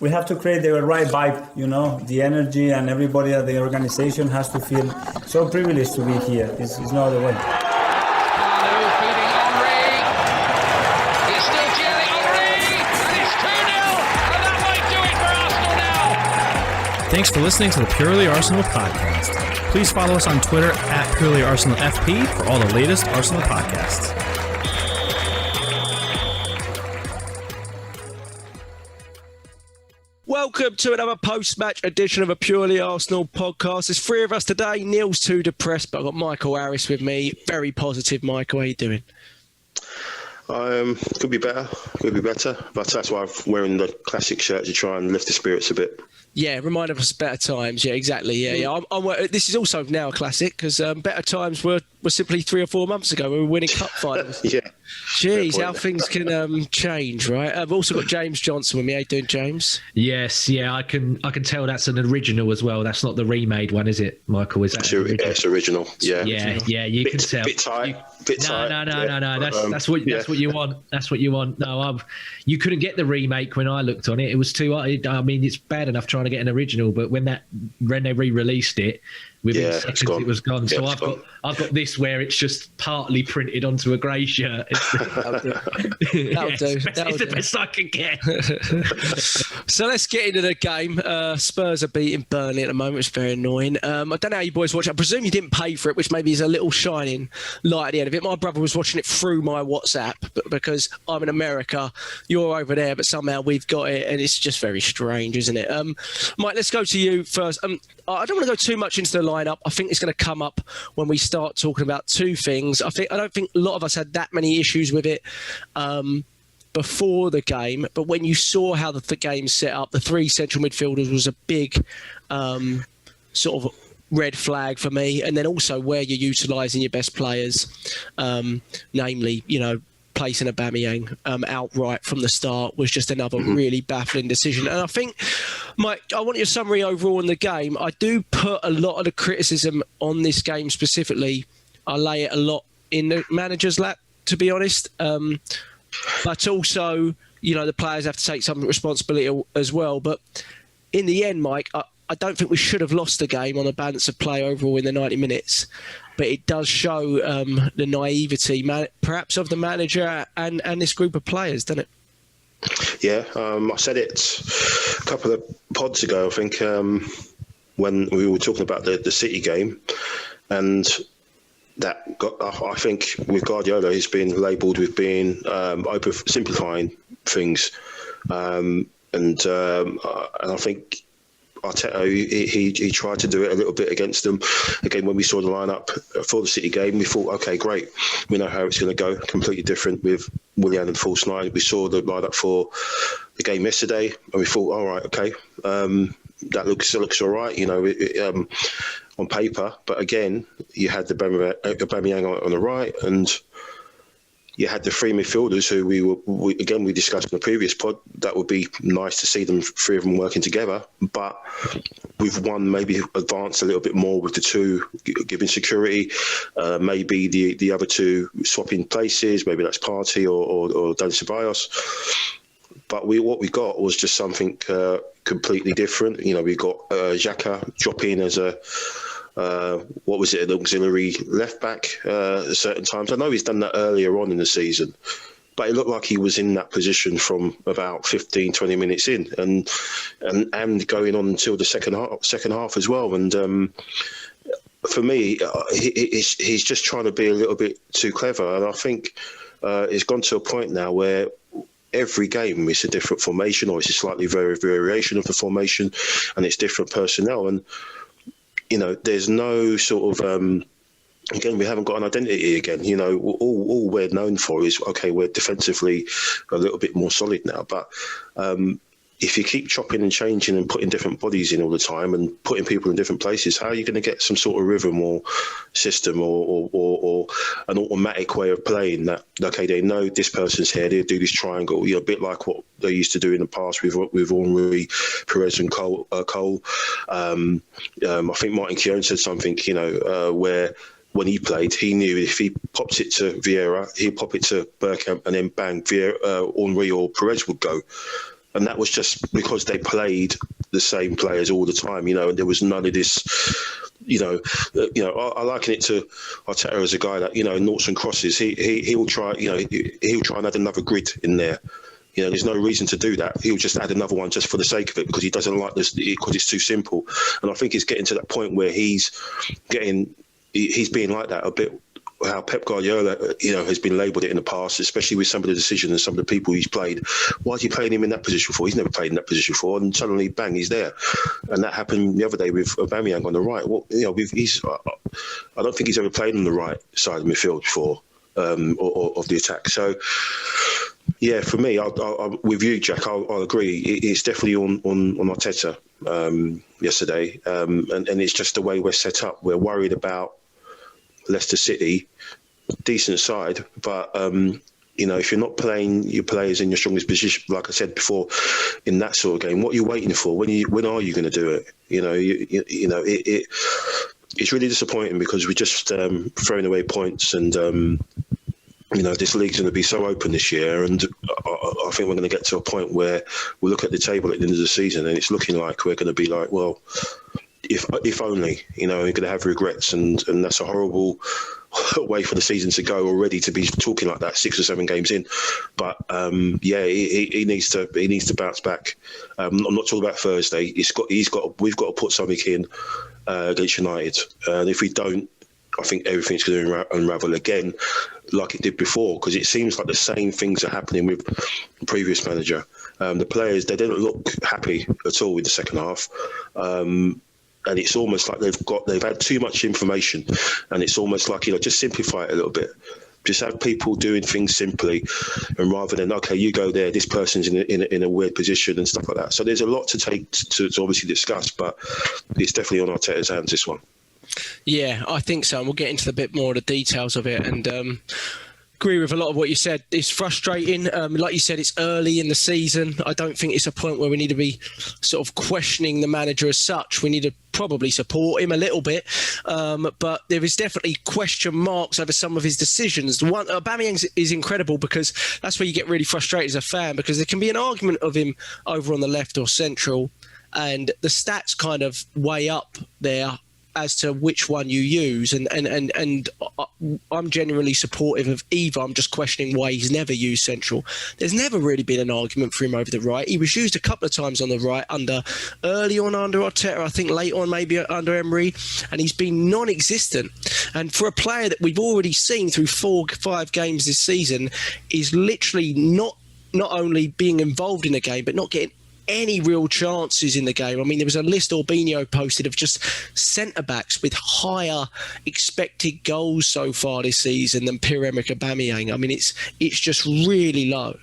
we have to create the right vibe, you know, the energy, and everybody at the organization has to feel so privileged to be here. It's no other way. Thanks for listening to the Purely Arsenal podcast. Please follow us on Twitter at PurelyArsenalFP for all the latest Arsenal podcasts. Welcome to another post-match edition of a Purely Arsenal podcast. There's three of us today. Neil's too depressed, but I've got Michael Harris with me. Very positive, Michael. How are you doing? Could be better, but that's why I'm wearing the classic shirt to try and lift the spirits a bit. Yeah, remind us of better times. Yeah, exactly. Yeah. This is also now a classic because better times were simply 3 or 4 months ago. We were winning cup finals. Yeah. Jeez, how things can change, right? I've also got James Johnstone with me. How you doing, James? Yes, I can tell that's an original as well. That's not the remade one, is it, Michael? Is that it's original? Yeah. Yeah. You can tell. Bit tight. No. That's what you want. That's what you want. No, you couldn't get the remake when I looked on it. It was too. I mean, it's bad enough trying to get an original, but when they re-released it, within seconds it was gone. So I've got this where it's just partly printed onto a grey shirt. That'll do. It's the best I can get. So let's get into the game. Spurs are beating Burnley at the moment. It's very annoying. I don't know how you boys watch it. I presume you didn't pay for it, which maybe is a little shining light at the end of it. My brother was watching it through my WhatsApp because I'm in America, you're over there, but somehow we've got it, and it's just very strange, isn't it? Mike, let's go to you first. I don't want to go too much into the lineup. I think it's going to come up when we start talking about two things. I don't think a lot of us had that many issues with it before the game, but when you saw how the game set up, the three central midfielders was a big sort of red flag for me. And then also where you're utilising your best players, namely, placing Aubameyang outright from the start was just another really baffling decision. And I think, Mike, I want your summary overall on the game. I do put a lot of the criticism on this game specifically. I lay it a lot in the manager's lap, to be honest. But also, the players have to take some responsibility as well. But in the end, Mike, I don't think we should have lost the game on a balance of play overall in the 90 minutes. But it does show the naivety, perhaps, of the manager and this group of players, doesn't it? Yeah, I said it a couple of pods ago, I think, when we were talking about the City game. And that got, I think, with Guardiola, he's been labelled with being simplifying things. And I think Arteta, he tried to do it a little bit against them. Again, when we saw the lineup for the City game, we thought, okay, great, we know how it's going to go. Completely different with Willian and false nine. We saw the lineup for the game yesterday, and we thought, all right, okay, that looks all right, on paper. But again, you had the Aubameyang on the right, and you had the three midfielders who we discussed in the previous pod. That would be nice to see them, three of them working together. But with one maybe advanced a little bit more with the two, giving security. Maybe the other two swapping places. Maybe that's Partey or Dan Ceballos. But what we got was just something completely different. We got Xhaka drop in as a an auxiliary left back at certain times. I know he's done that earlier on in the season, but it looked like he was in that position from about 15, 20 minutes in, and going on until the second half as well. And for me, he's just trying to be a little bit too clever, and I think it's gone to a point now where every game it's a different formation, or it's a slightly variation of the formation, and it's different personnel. And there's no sort of again, we haven't got an identity again. All we're known for is, okay, we're defensively a little bit more solid now, but if you keep chopping and changing and putting different bodies in all the time and putting people in different places, how are you going to get some sort of rhythm or system or an automatic way of playing that, okay, they know this person's here, they do this triangle, a bit like what they used to do in the past with Henry, Perez and Cole. I think Martin Keown said something, where when he played, he knew if he pops it to Vieira, he'd pop it to Bergkamp, and then bang, Henry or Perez would go. And that was just because they played the same players all the time, and there was none of this, I liken it to Arteta as a guy that, noughts and crosses. He'll try, he'll try and add another grid in there. There's no reason to do that. He'll just add another one just for the sake of it because he doesn't like this, because it's too simple. And I think it's getting to that point where he's being like that a bit. How Pep Guardiola, has been labelled it in the past, especially with some of the decisions and some of the people he's played. Why is he playing him in that position for? He's never played in that position before, and suddenly, bang, he's there. And that happened the other day with Aubameyang on the right. Well, I don't think he's ever played on the right side of the midfield before, or of the attack. So, yeah, for me, I'll with you, Jack, I'll agree. It's definitely on Arteta yesterday, and it's just the way we're set up. We're worried about Leicester City, decent side, but if you're not playing your players in your strongest position, like I said before, in that sort of game, what are you waiting for? When are you going to do it? It's really disappointing because we're just throwing away points, and this league's going to be so open this year, and I think we're going to get to a point where we'll look at the table at the end of the season, and it's looking like we're going to be like, well, if only, we're going to have regrets, and that's a horrible way for the season to go already, to be talking like that 6 or 7 games in. But he needs to bounce back. I'm not talking about Thursday. We've got to put something in against United, and if we don't, I think everything's going to unravel again, like it did before, because it seems like the same things are happening with the previous manager. The players, they didn't look happy at all in the second half. And it's almost like they've had too much information, and it's almost like, just simplify it a little bit. Just have people doing things simply, and rather than, okay, you go there, this person's in a weird position and stuff like that. So there's a lot to take to obviously discuss, but it's definitely on Arteta's hands, this one. Yeah, I think so. And we'll get into the bit more of the details of it. And agree with a lot of what you said. It's frustrating. Like you said, it's early in the season. I don't think it's a point where we need to be sort of questioning the manager as such. We need to probably support him a little bit. But there is definitely question marks over some of his decisions. Aubameyang is incredible, because that's where you get really frustrated as a fan, because there can be an argument of him over on the left or central, and the stats kind of weigh up there as to which one you use, and I'm genuinely supportive of either. I'm just questioning why he's never used central. There's never really been an argument for him over the right. He was used a couple of times on the right early on under Arteta, I think late on maybe under Emery, and he's been non-existent. And for a player that we've already seen through 4-5 games this season is literally not only being involved in the game, but not getting any real chances in the game. I mean, there was a list Orbinho posted of just centre-backs with higher expected goals so far this season than Pierre-Emerick Aubameyang. I mean, it's just really low.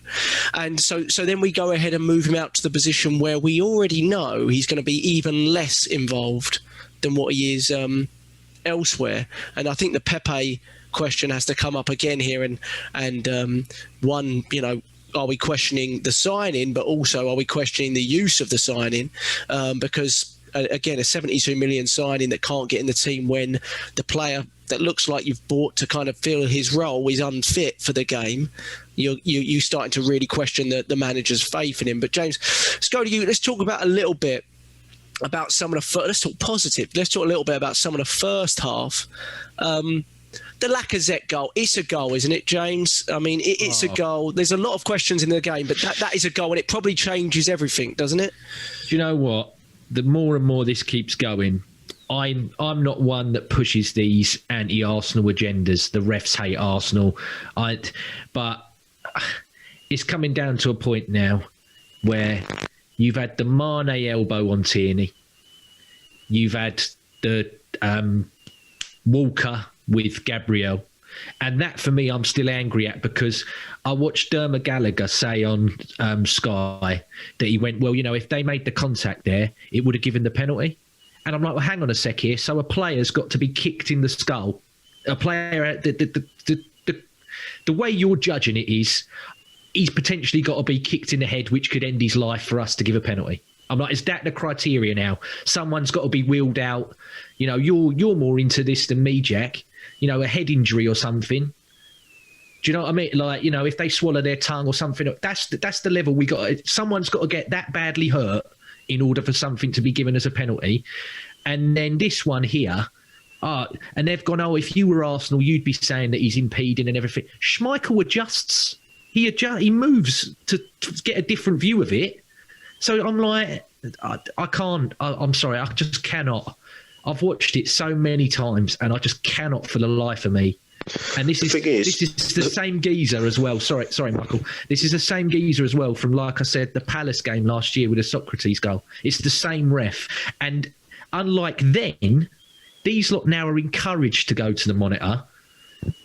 And so then we go ahead and move him out to the position where we already know he's going to be even less involved than what he is elsewhere. And I think the Pepe question has to come up again here, and one, are we questioning the signing, but also are we questioning the use of the signing? Because, again, a 72 million signing that can't get in the team when the player that looks like you've bought to kind of fill his role is unfit for the game, you're starting to really question the manager's faith in him. But, James, let's go to you. Let's talk about a little bit about some of the let's talk positive. Let's talk a little bit about some of the first half. The Lacazette goal, it's a goal, isn't it, James? I mean, it's a goal. There's a lot of questions in the game, but that is a goal, and it probably changes everything, doesn't it? Do you know what? The more and more this keeps going, I'm not one that pushes these anti-Arsenal agendas. The refs hate Arsenal. But it's coming down to a point now where you've had the Mane elbow on Tierney. You've had the Walker with Gabriel. And that, for me, I'm still angry at, because I watched Dermot Gallagher say on Sky that he went, well, if they made the contact there, it would have given the penalty. And I'm like, well, hang on a sec here. So a player's got to be kicked in the skull. A player, the way you're judging it is, he's potentially got to be kicked in the head, which could end his life for us to give a penalty. I'm like, is that the criteria now? Someone's got to be wheeled out. You're more into this than me, Jack. A head injury or something. Do you know what I mean? Like, if they swallow their tongue or something, that's the level we got. Someone's got to get that badly hurt in order for something to be given as a penalty. And then this one here, and they've gone, if you were Arsenal, you'd be saying that he's impeding and everything. Schmeichel adjusts. He moves to get a different view of it. So I'm like, I can't. I'm sorry, I just cannot. I've watched it so many times, and I just cannot for the life of me. And this is the same geezer as well. Sorry, Michael. This is the same geezer as well from, like I said, the Palace game last year with the Socrates goal. It's the same ref. And unlike then, these lot now are encouraged to go to the monitor.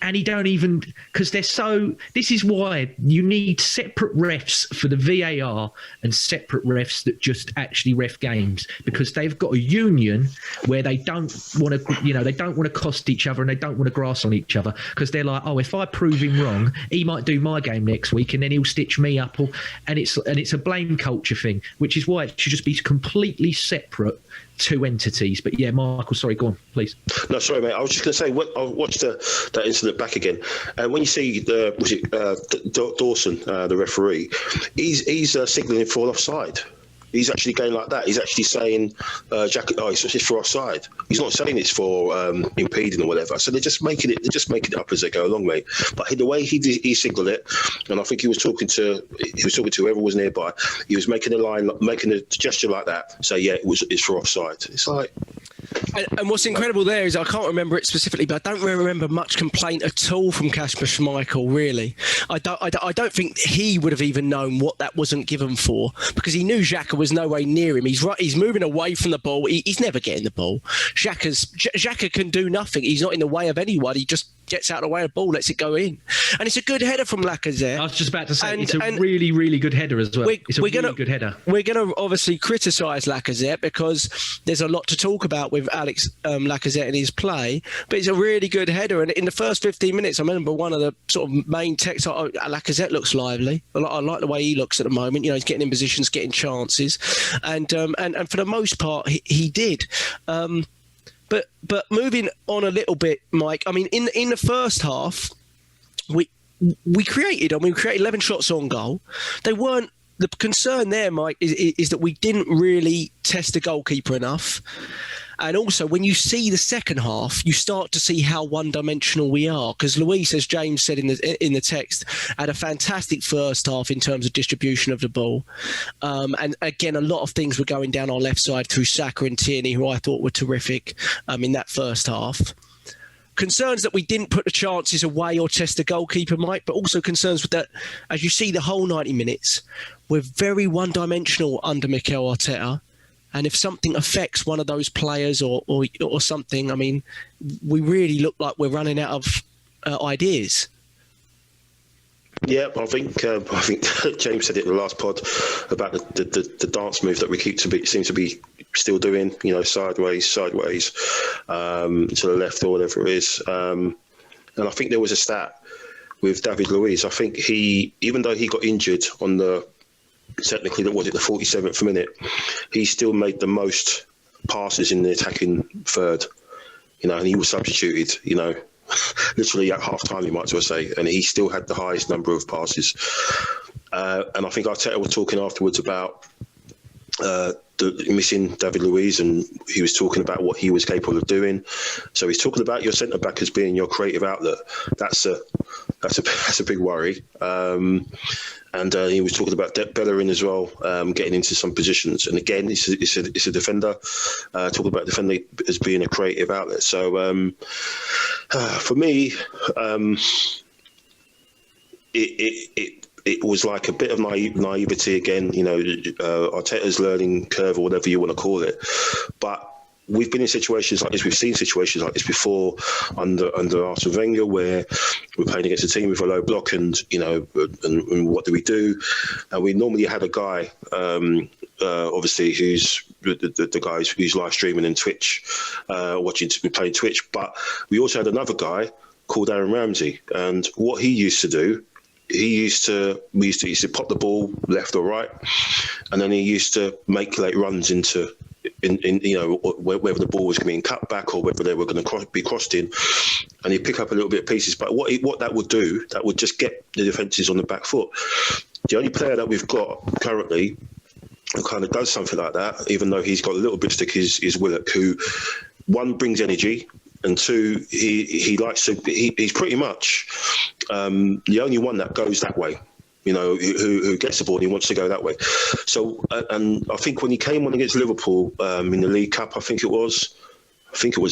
And he don't even, because they're so, this is why you need separate refs for the VAR and separate refs that just actually ref games, because they've got a union where they don't want to, they don't want to cost each other and they don't want to grass on each other, because they're like, if I prove him wrong, he might do my game next week and then he'll stitch me up. And it's a blame culture thing, which is why it should just be completely separate two entities. But yeah, Michael, sorry, go on, please. No, sorry, mate. I was just going to say, I watched that incident back again, and when you see Dawson, the referee, he's signalling for offside. He's actually going like that. He's actually saying, it's for offside. He's not saying it's for impeding or whatever. So they're just making it up as they go along, mate. But the way he signalled it, and I think he was talking to whoever was nearby. He was making a gesture like that. So yeah, it's for offside. It's like. And what's incredible there is I can't remember it specifically, but I don't remember much complaint at all from Kasper Schmeichel, really. I don't think he would have even known what that wasn't given for, because he knew Xhaka was no way near him. He's moving away from the ball. He's never getting the ball. Xhaka can do nothing. He's not in the way of anyone. He just gets out of the way of the ball, lets it go in. And it's a good header from Lacazette. I was just about to say, it's a really, really good header as well. It's a really good header. We're going to obviously criticise Lacazette because there's a lot to talk about with Alex Lacazette and his play, but it's a really good header. And in the first 15 minutes, I remember one of the sort of main texts, Lacazette looks lively. I like the way he looks at the moment. He's getting in positions, getting chances. And for the most part, he did. But moving on a little bit, Mike, I mean, in the first half, we created 11 shots on goal. They weren't, the concern there, Mike, is that we didn't really test the goalkeeper enough. And also, when you see the second half, you start to see how one-dimensional we are. Because Luis, as James said in the text, had a fantastic first half in terms of distribution of the ball. And again, a lot of things were going down our left side through Saka and Tierney, who I thought were terrific in that first half. Concerns that we didn't put the chances away or test the goalkeeper, Mike, but also concerns with that, as you see the whole 90 minutes, we're very one-dimensional under Mikel Arteta. And if something affects one of those players or something, I mean, we really look like we're running out of ideas. Yeah, I think James said it in the last pod about the dance move that we seem to be still doing. Sideways, to the left or whatever it is. And I think there was a stat with David Luiz. I think even though he got injured on technically, that was it, the 47th minute, he still made the most passes in the attacking third, and he was substituted, literally at half time, you might as well say, and he still had the highest number of passes. And I think Arteta was talking afterwards about missing David Luiz, and he was talking about what he was capable of doing. So he's talking about your centre back as being your creative outlet. That's a big worry. And he was talking about Bellerin as well, getting into some positions. And again, it's a defender. Talking about defender as being a creative outlet. So for me, it was like a bit of naivety again. Arteta's learning curve or whatever you want to call it, but. We've been in situations like this. We've seen situations like this before under Arsene Wenger, where we're playing against a team with a low block, and and what do we do? And we normally had a guy, obviously, who's the guy who's live streaming in Twitch, playing Twitch. But we also had another guy called Aaron Ramsey, and what he used to do. We used to pop the ball left or right, and then he used to make runs into in whether the ball was going to be in cut back or whether they were going to be crossed in, and he'd pick up a little bit of pieces. But what that would do, that would just get the defences on the back foot. The only player that we've got currently who kind of does something like that, even though he's got a little bit of stick, is Willock, who, one, brings energy, and two, he likes to. He's pretty much the only one that goes that way. Who gets the ball and he wants to go that way. So, and I think when he came on against Liverpool in the League Cup, I think it was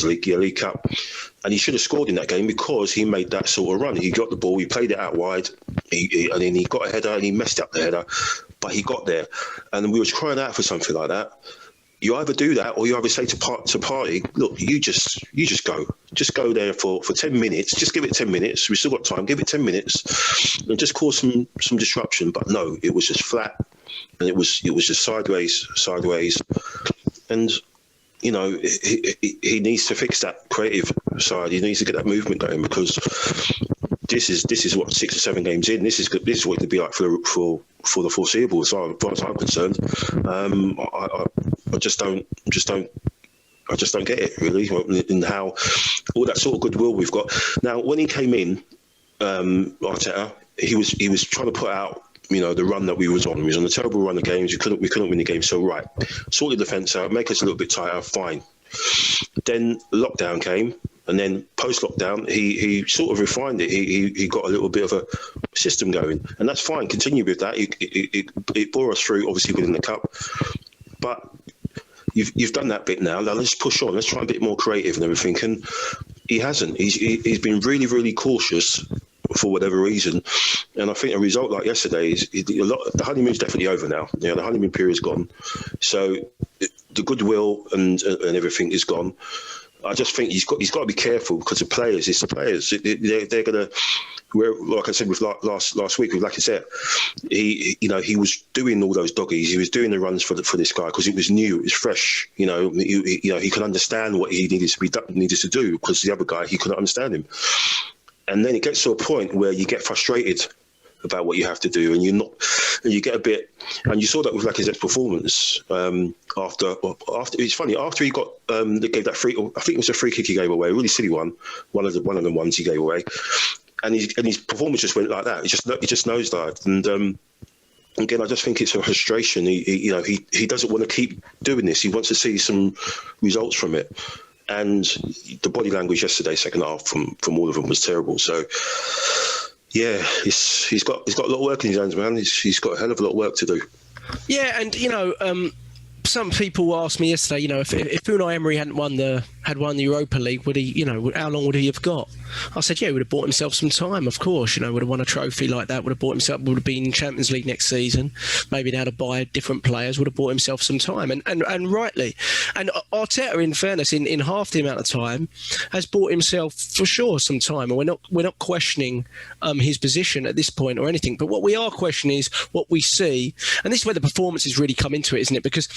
League Cup, and he should have scored in that game because he made that sort of run. He got the ball, he played it out wide, and then he got a header and he messed up the header, but he got there. And we was crying out for something like that. You either do that or you either say to Party, look, you just go there for 10 minutes, just give it 10 minutes. We've still got time, give it 10 minutes and just cause some disruption. But no, it was just flat and it was just sideways. And, he needs to fix that creative side. He needs to get that movement going because this is what 6 or 7 games in. This is what it'll be like for the foreseeable, as far as I'm concerned. I just don't get it really, in how all that sort of goodwill we've got. Now, when he came in, Arteta, he was trying to put out, the run that we was on. We was on a terrible run of games. We couldn't win the game. So right, sort the defence out, make us a little bit tighter. Fine. Then lockdown came. And then post-lockdown, he sort of refined it. He got a little bit of a system going. And that's fine. Continue with that. It bore us through, obviously, within the Cup. But you've done that bit now. Now let's push on. Let's try a bit more creative and everything. And he hasn't. He's been really, really cautious for whatever reason. And I think a result like yesterday is the honeymoon's definitely over now. The honeymoon period's gone. So the goodwill and everything is gone. I just think he's got to be careful because the players. They're going to. Like I said with last week with Lacazette, he was doing all those doggies. He was doing the runs for this guy because it was new, it was fresh. He could understand what he needed to do because the other guy, he couldn't understand him. And then it gets to a point where you get frustrated about what you have to do, and you get a bit. And you saw that with Lacazette's performance. After it's funny, after he got they gave that free, I think it was a free kick he gave away, a really silly one, one of the ones he gave away, and his performance just went like that. He just nosedived, and again, I just think it's a frustration. He doesn't want to keep doing this. He wants to see some results from it. And the body language yesterday, second half, from all of them was terrible. So, yeah, he's got a lot of work in his hands, man. He's got a hell of a lot of work to do. Yeah, and some people asked me yesterday, if Unai Emery hadn't won the Europa League, would he, how long would he have got? I said, yeah, he would have bought himself some time, of course. Would have won a trophy like that, would have been in Champions League next season, maybe now to buy different players, would have bought himself some time, and rightly. And Arteta, in fairness, in half the amount of time, has bought himself for sure some time, and we're not questioning his position at this point or anything. But what we are questioning is what we see, and this is where the performances really come into it, isn't it? Because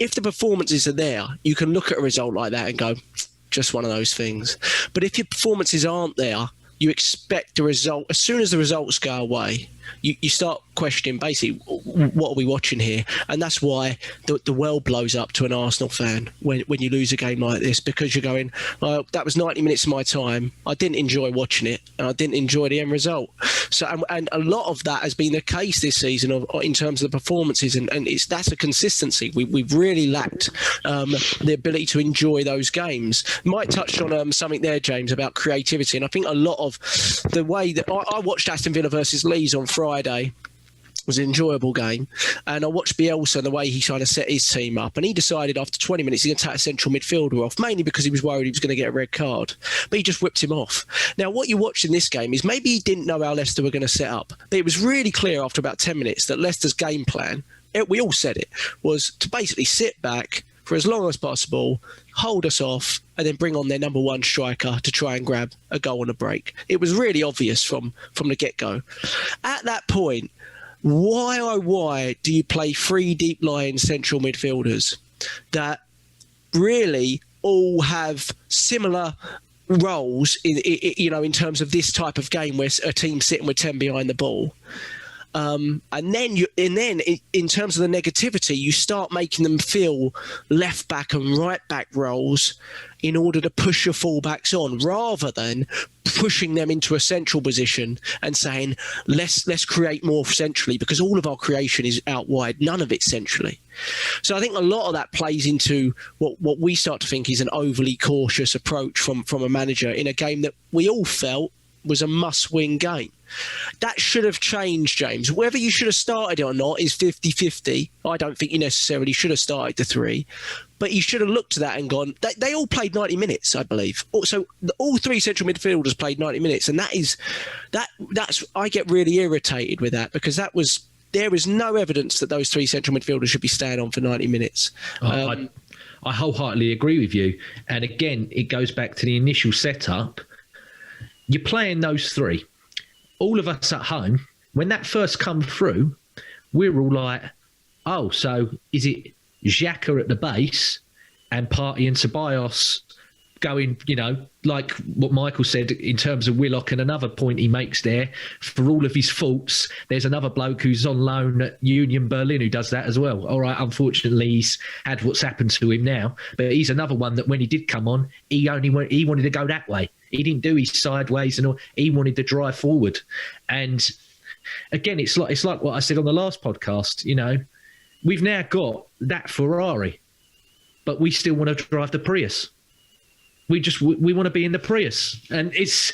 if the performances are there, you can look at a result like that and go, just one of those things. But if your performances aren't there, you expect the result. As soon as the results go away, you start questioning basically what are we watching here, and that's why the well blows up to an Arsenal fan when you lose a game like this, because you're going, well, that was 90 minutes of my time. I didn't enjoy watching it, and I didn't enjoy the end result. So, and a lot of that has been the case this season in terms of the performances, and that's a consistency. We've really lacked the ability to enjoy those games. Mike touched on something there, James, about creativity, and I think a lot of the way that I watched Aston Villa versus Leeds on Friday was an enjoyable game, and I watched Bielsa and the way he kind of set his team up, and he decided after 20 minutes he's going to take a central midfielder off, mainly because he was worried he was going to get a red card, but he just whipped him off. Now what you watched in this game is maybe he didn't know how Leicester were going to set up, but it was really clear after about 10 minutes that Leicester's game plan, we all said it, was to basically sit back for as long as possible, hold us off, and then bring on their number one striker to try and grab a goal on a break. It was really obvious from the get-go. At that point, why do you play 3 deep-lying central midfielders that really all have similar roles in terms of this type of game where a team's sitting with 10 behind the ball? And then in terms of the negativity, you start making them feel left back and right back roles in order to push your fullbacks on, rather than pushing them into a central position and saying, let's create more centrally, because all of our creation is out wide, none of it centrally. So I think a lot of that plays into what we start to think is an overly cautious approach from a manager in a game that we all felt was a must-win game. That should have changed, James. Whether you should have started it or not is 50-50. I don't think you necessarily should have started the 3. But you should have looked to that and gone, they all played 90 minutes, I believe. So all 3 central midfielders played 90 minutes. And that's I get really irritated with that, because there is no evidence that those 3 central midfielders should be staying on for 90 minutes. I wholeheartedly agree with you. And again, it goes back to the initial setup. You're playing those 3. All of us at home, when that first come through, we're all like, oh, so is it Xhaka at the base and Partey and Ceballos going, like what Michael said in terms of Willock, and another point he makes there, for all of his faults, there's another bloke who's on loan at Union Berlin who does that as well. All right, unfortunately, he's had what's happened to him now, but he's another one that when he did come on, he wanted to go that way. He didn't do his sideways and all. He wanted to drive forward. And again, it's like what I said on the last podcast, we've now got that Ferrari, but we still want to drive the Prius. We want to be in the Prius, and it's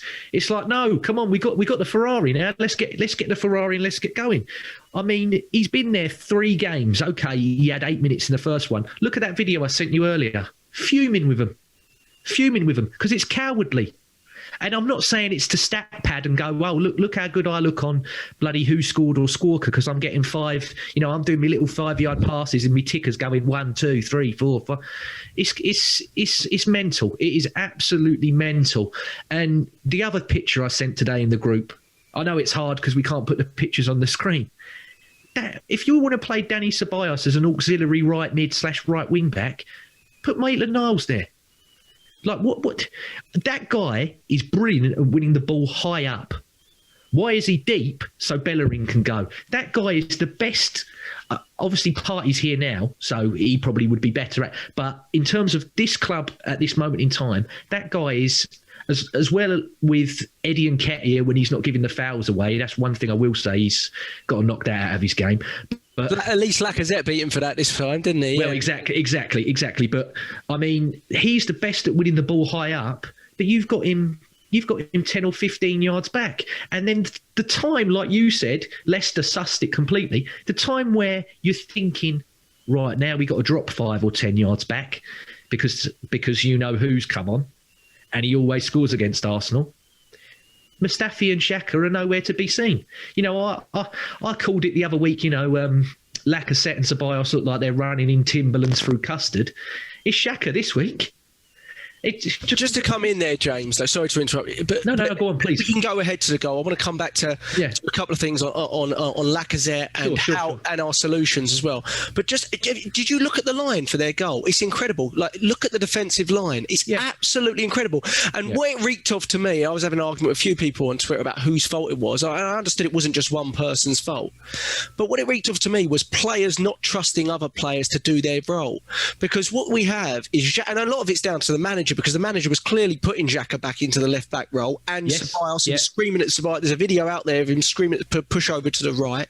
like, no, come on, we got the Ferrari now. Let's get the Ferrari and let's get going. I mean, he's been there 3 games. Okay, he had 8 minutes in the first one. Look at that video I sent you earlier. Fuming with him because it's cowardly. And I'm not saying it's to stat pad and go, well, look how good I look on bloody Who Scored or Squawker, because I'm getting 5, I'm doing my little 5-yard passes and my tickers going 1, 2, 3, 4, 5. It's mental. It is absolutely mental. And the other picture I sent today in the group, I know it's hard because we can't put the pictures on the screen. If you want to play Danny Ceballos as an auxiliary right mid / right wing back, put Maitland-Niles there. Like, what? That guy is brilliant at winning the ball high up. Why is he deep so Bellerin can go? That guy is the best. Obviously, Partey's here now, so he probably would be better at. But in terms of this club at this moment in time, that guy is, as well with Eddie Nketiah when he's not giving the fouls away. That's one thing I will say. He's got to knock that out of his game. But at least Lacazette beat him for that this time, didn't he? Well, exactly. But I mean, he's the best at winning the ball high up. But you've got him 10 or 15 yards back. And then the time, like you said, Leicester sussed it completely. The time where you're thinking, right, now we got to drop 5 or 10 yards back because who's come on, and he always scores against Arsenal. Mustafi and Xhaka are nowhere to be seen. I called it the other week, Lacazette and Ceballos look like they're running in Timberlands through custard. It's Xhaka this week. Just to come in there, James, though, sorry to interrupt you. But, no, go on, please. We can go ahead to the goal. I want to come back to a couple of things on Lacazette and sure. And our solutions as well. But just, did you look at the line for their goal? It's incredible. Like, look at the defensive line. It's absolutely incredible. And what it reeked of to me, I was having an argument with a few people on Twitter about whose fault it was. I understood it wasn't just one person's fault. But what it reeked of to me was players not trusting other players to do their role. Because what we have is, and a lot of it's down to the manager, because the manager was clearly putting Xhaka back into the left back role, and Ceballos and screaming at Ceballos. There's a video out there of him screaming at push over to the right.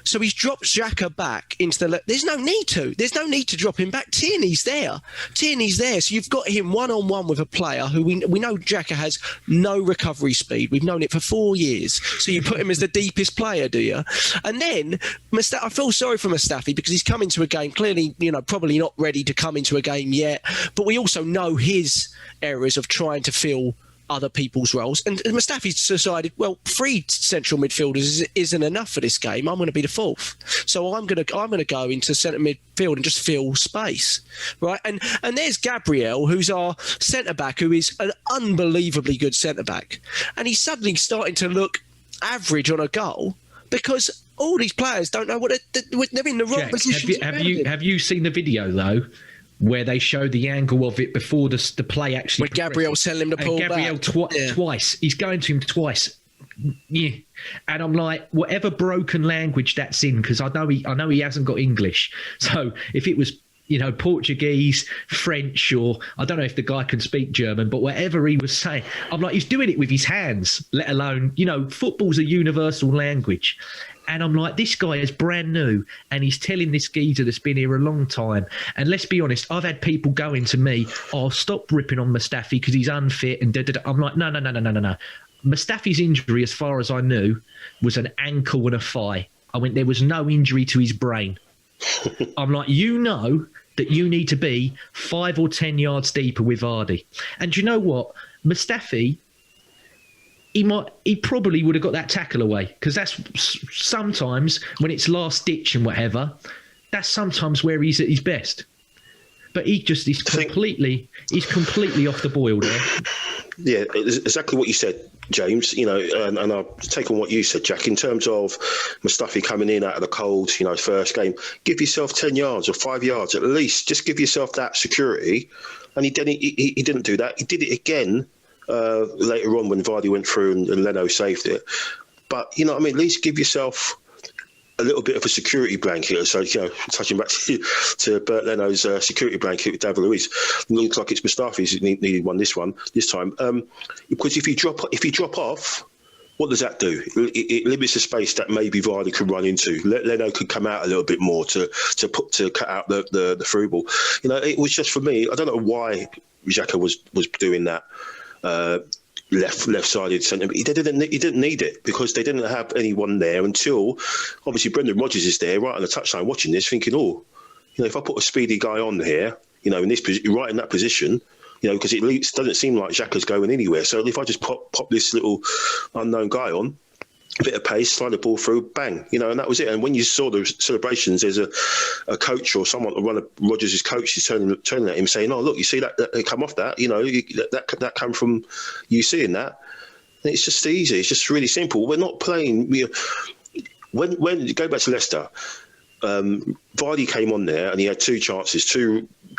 So he's dropped Xhaka back into the left. There's no need to drop him back. Tierney's there. So you've got him one-on-one with a player who we know Xhaka has no recovery speed. We've known it for 4 years. So you put him as the deepest player, do you? And then I feel sorry for Mustafi because he's come into a game clearly, probably not ready to come into a game yet. But we also know his errors of trying to fill other people's roles. And Mustafi's decided, well, 3 central midfielders isn't enough for this game. I'm going to be the 4th. So I'm going to go into centre midfield and just fill space, right? And there's Gabriel, who's our centre-back, who is an unbelievably good centre-back. And he's suddenly starting to look average on a goal because all these players don't know what they're in the wrong position. Have you seen the video, though, where they show the angle of it before the play actually... When Gabriel's telling him to pull Gabriel back. Twice. He's going to him twice. yeah. And I'm like, whatever broken language that's in, because I know he hasn't got English. So if it was, Portuguese, French, or I don't know if the guy can speak German, but whatever he was saying, I'm like, he's doing it with his hands, let alone, football's a universal language. And I'm like, this guy is brand new and he's telling this geezer that's been here a long time. And let's be honest, I've had people going to me, stop ripping on Mustafi because he's unfit and da-da-da. I'm like, no. Mustafi's injury, as far as I knew, was an ankle and a thigh. I went, there was no injury to his brain. I'm like, that you need to be 5 or 10 yards deeper with VARDY. And you know what? Mustafi, he probably would have got that tackle away, because that's sometimes when it's last ditch and whatever, that's sometimes where he's at his best. But he's completely off the boil there. Yeah, exactly what you said, James. And I'll take on what you said, Jack, in terms of Mustafi coming in out of the cold, first game. Give yourself 10 yards or 5 yards at least. Just give yourself that security. And he didn't do that. He did it again later on when VARDY went through and Leno saved it. But, at least give yourself a little bit of a security blanket. So, touching back to Bert Leno's security blanket with David Luiz, looks like it's Mustafi's needed one this time. Because if you drop off, what does that do? It limits the space that maybe VARDY could run into. Leno could come out a little bit more to cut out the through ball. It was just, for me, I don't know why Xhaka was doing that. Left-sided centre. He didn't need it, because they didn't have anyone there until obviously Brendan Rodgers is there right on the touchline watching this, thinking, if I put a speedy guy on here, in right in that position, because it doesn't seem like Xhaka's going anywhere. So if I just pop this little unknown guy on, a bit of pace, slide the ball through, bang, and that was it. And when you saw the celebrations, there's a coach or someone, one of Rodgers' coaches turning at him saying, look, you see that come off that, that come from you seeing that. And it's just easy. It's just really simple. We're not playing. When you go back to Leicester, VARDY came on there and he had two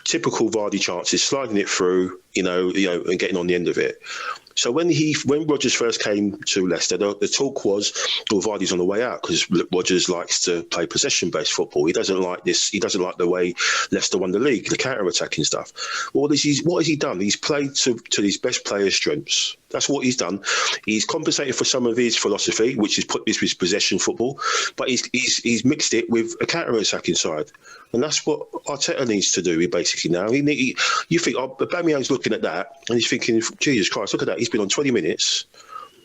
typical VARDY chances, sliding it through, and getting on the end of it. So when Rodgers first came to Leicester, the talk was, VARDY's on the way out, because Rodgers likes to play possession-based football. He doesn't like this. He doesn't like the way Leicester won the league, the counter-attacking stuff. What has he done? He's played to his best players' strengths. That's what he's done. He's compensated for some of his philosophy, which is put this with possession football, but he's mixed it with a counter-attacking side. And that's what Arteta needs to do, basically, now. You think, Aubameyang's looking at that, and he's thinking, Jesus Christ, look at that. He's been on 20 minutes.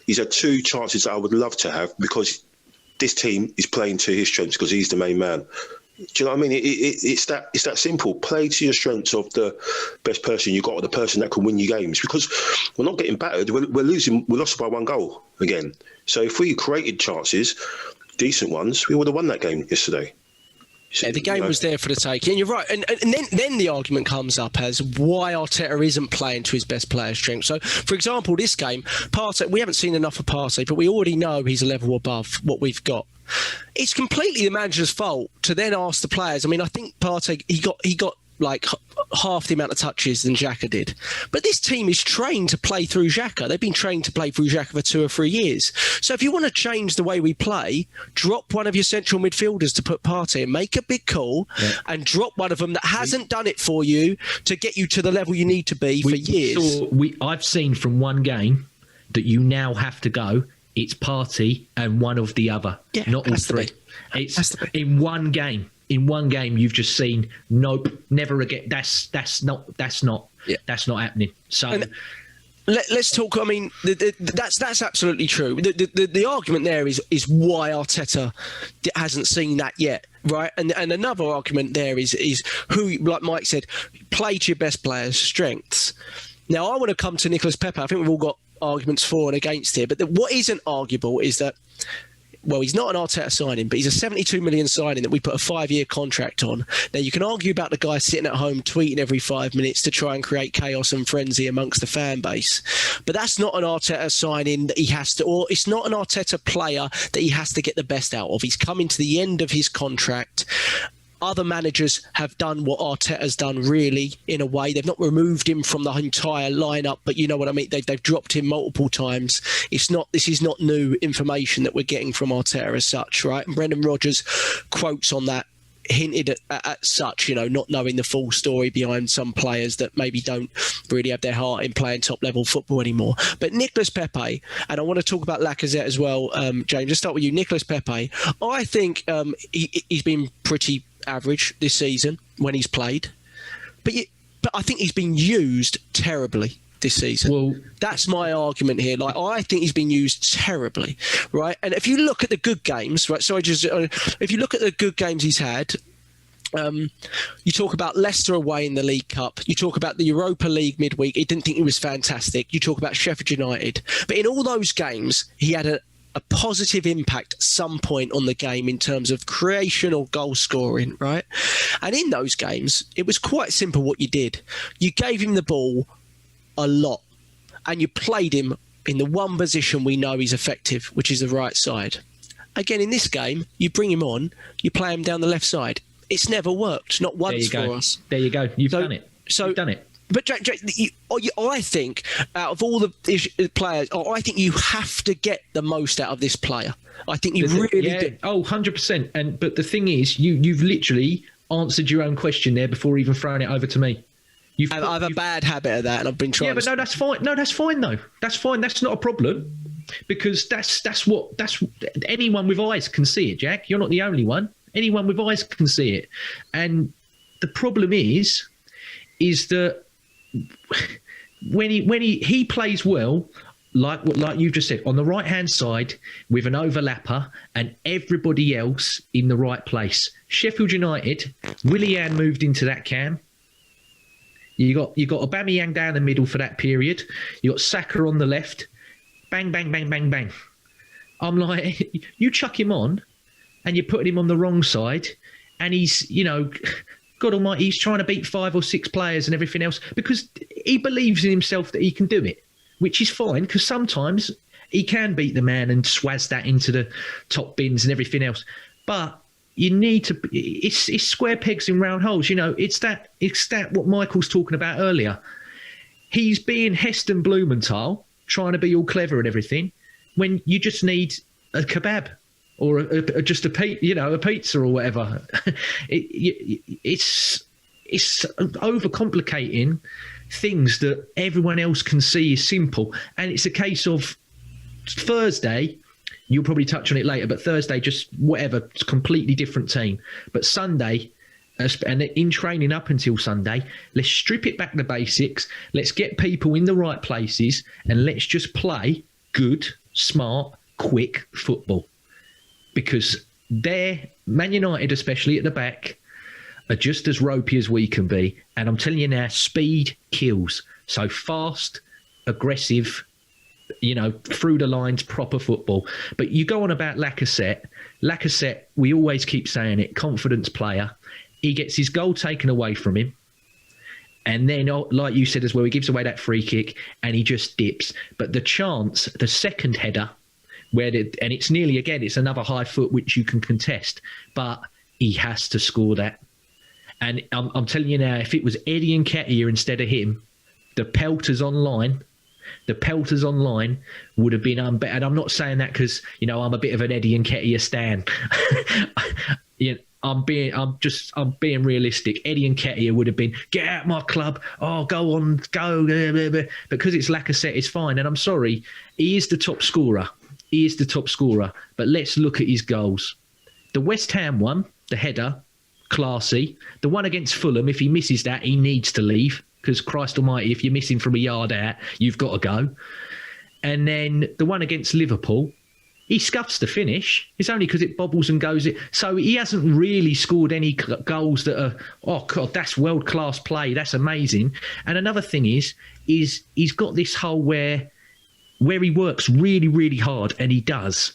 He's had two chances that I would love to have, because this team is playing to his strengths, because he's the main man. Do you know what I mean? It's that simple. Play to your strengths of the best person you got, or the person that can win you games. Because we're not getting battered. We're losing. We lost by 1 goal again. So if we created chances, decent ones, we would have won that game yesterday. Yeah, the game was there for the taking. And you're right. And then the argument comes up as why Arteta isn't playing to his best player strength. So, for example, this game, Partey, we haven't seen enough of Partey, but we already know he's a level above what we've got. It's completely the manager's fault to then ask the players. I mean, I think Partey, he got like half the amount of touches than Xhaka did. But this team is trained to play through Xhaka. They've been trained to play through Xhaka for 2 or 3 years. So if you want to change the way we play, drop one of your central midfielders to put Partey in, make a big call, and drop one of them that hasn't done it for you to get you to the level you need to be for years. I've seen from one game that you now have to go, it's Partey and one of the other, not all three. It's in one game. In one game, you've just seen, nope, never again. That's not happening. So let's talk. I mean, that's absolutely true. The argument there is why Arteta hasn't seen that yet, right? And another argument there is who, like Mike said, play to your best players' strengths. Now, I want to come to Nicolas Pepe. I think we've all got arguments for and against here, but what isn't arguable is that, well, he's not an Arteta signing, but he's a 72 million signing that we put a 5-year contract on. Now, you can argue about the guy sitting at home tweeting every 5 minutes to try and create chaos and frenzy amongst the fan base. But that's not an Arteta signing that he has to, or it's not an Arteta player that he has to get the best out of. He's coming to the end of his contract. other managers have done what Arteta's done, really, in a way. They've not removed him from the entire lineup, but you know what I mean? They've dropped him multiple times. This is not new information that we're getting from Arteta as such, right? And Brendan Rodgers quotes on that hinted at such, not knowing the full story behind some players that maybe don't really have their heart in playing top level football anymore. But Nicolas Pepe, and I want to talk about Lacazette as well, James, let's start with you. Nicolas Pepe, I think he's been pretty average this season when he's played, but I think he's been used terribly this season. Well, that's my argument here. I think he's been used terribly, right? And if you look at the good games, right? If you look at the good games he's had, you talk about Leicester away in the League Cup. You talk about the Europa League midweek. He didn't think he was fantastic. You talk about Sheffield United, but in all those games, he had a positive impact at some point on the game in terms of creation or goal scoring, right? And in those games, it was quite simple what you did. You gave him the ball a lot, and you played him in the one position we know he's effective, which is the right side. Again, in this game, you bring him on, you play him down the left side. It's never worked, not once for us. There you go. You've done it. You've done it. But Jack, I think out of all the players, I think you have to get the most out of this player. I think you really do. Oh, 100%. But the thing is, you've literally answered your own question there before even throwing it over to me. I have a bad habit of that, and I've been trying. Yeah, but no, that's fine. No, that's fine though. That's fine. That's not a problem, because that's anyone with eyes can see it. Jack, you're not the only one. Anyone with eyes can see it, and the problem is that when he plays well, like you just said, on the right hand side with an overlapper and everybody else in the right place. Sheffield United, Willian moved into that cam. You got Aubameyang down the middle for that period. You got Saka on the left. Bang, bang, bang, bang, bang. I'm like, you chuck him on, and you're putting him on the wrong side, and he's, God Almighty, he's trying to beat 5 or 6 players and everything else because he believes in himself that he can do it, which is fine because sometimes he can beat the man and swaz that into the top bins and everything else, but. You need to. It's square pegs in round holes. It's that what Michael's talking about earlier. He's being Heston Blumenthal, trying to be all clever and everything, when you just need a kebab or just a pizza or whatever. It's overcomplicating things that everyone else can see is simple, and it's a case of Thursday. You'll probably touch on it later, but Thursday, just whatever, it's a completely different team. But Sunday, and in training up until Sunday, let's strip it back to basics. Let's get people in the right places, and let's just play good, smart, quick football. Because Man United, especially at the back, are just as ropey as we can be. And I'm telling you now, speed kills. So fast, aggressive, through the lines, proper football. But you go on about Lacazette, we always keep saying it, confidence player. He gets his goal taken away from him. And then, like you said as well, he gives away that free kick and he just dips. But the second header, and it's nearly, again, it's another high foot which you can contest. But he has to score that. And I'm telling you now, if it was Eddie Nketiah instead of him, the pelters online would have been unbetter. And I'm not saying that because, I'm a bit of an Eddie Nketiah stan. I'm being realistic. Eddie Nketiah would have been, get out my club. Oh, go on, go. Because it's Lacazette, it's fine. And I'm sorry, he is the top scorer. But let's look at his goals. The West Ham one, the header, classy. The one against Fulham, if he misses that, he needs to leave. Because Christ almighty, if you're missing from a yard out, you've got to go. And then the one against Liverpool, he scuffs the finish. It's only because it bobbles and goes. So he hasn't really scored any goals that are, oh, God, that's world-class play. That's amazing. And another thing is he's got this whole where he works really, really hard, and he does.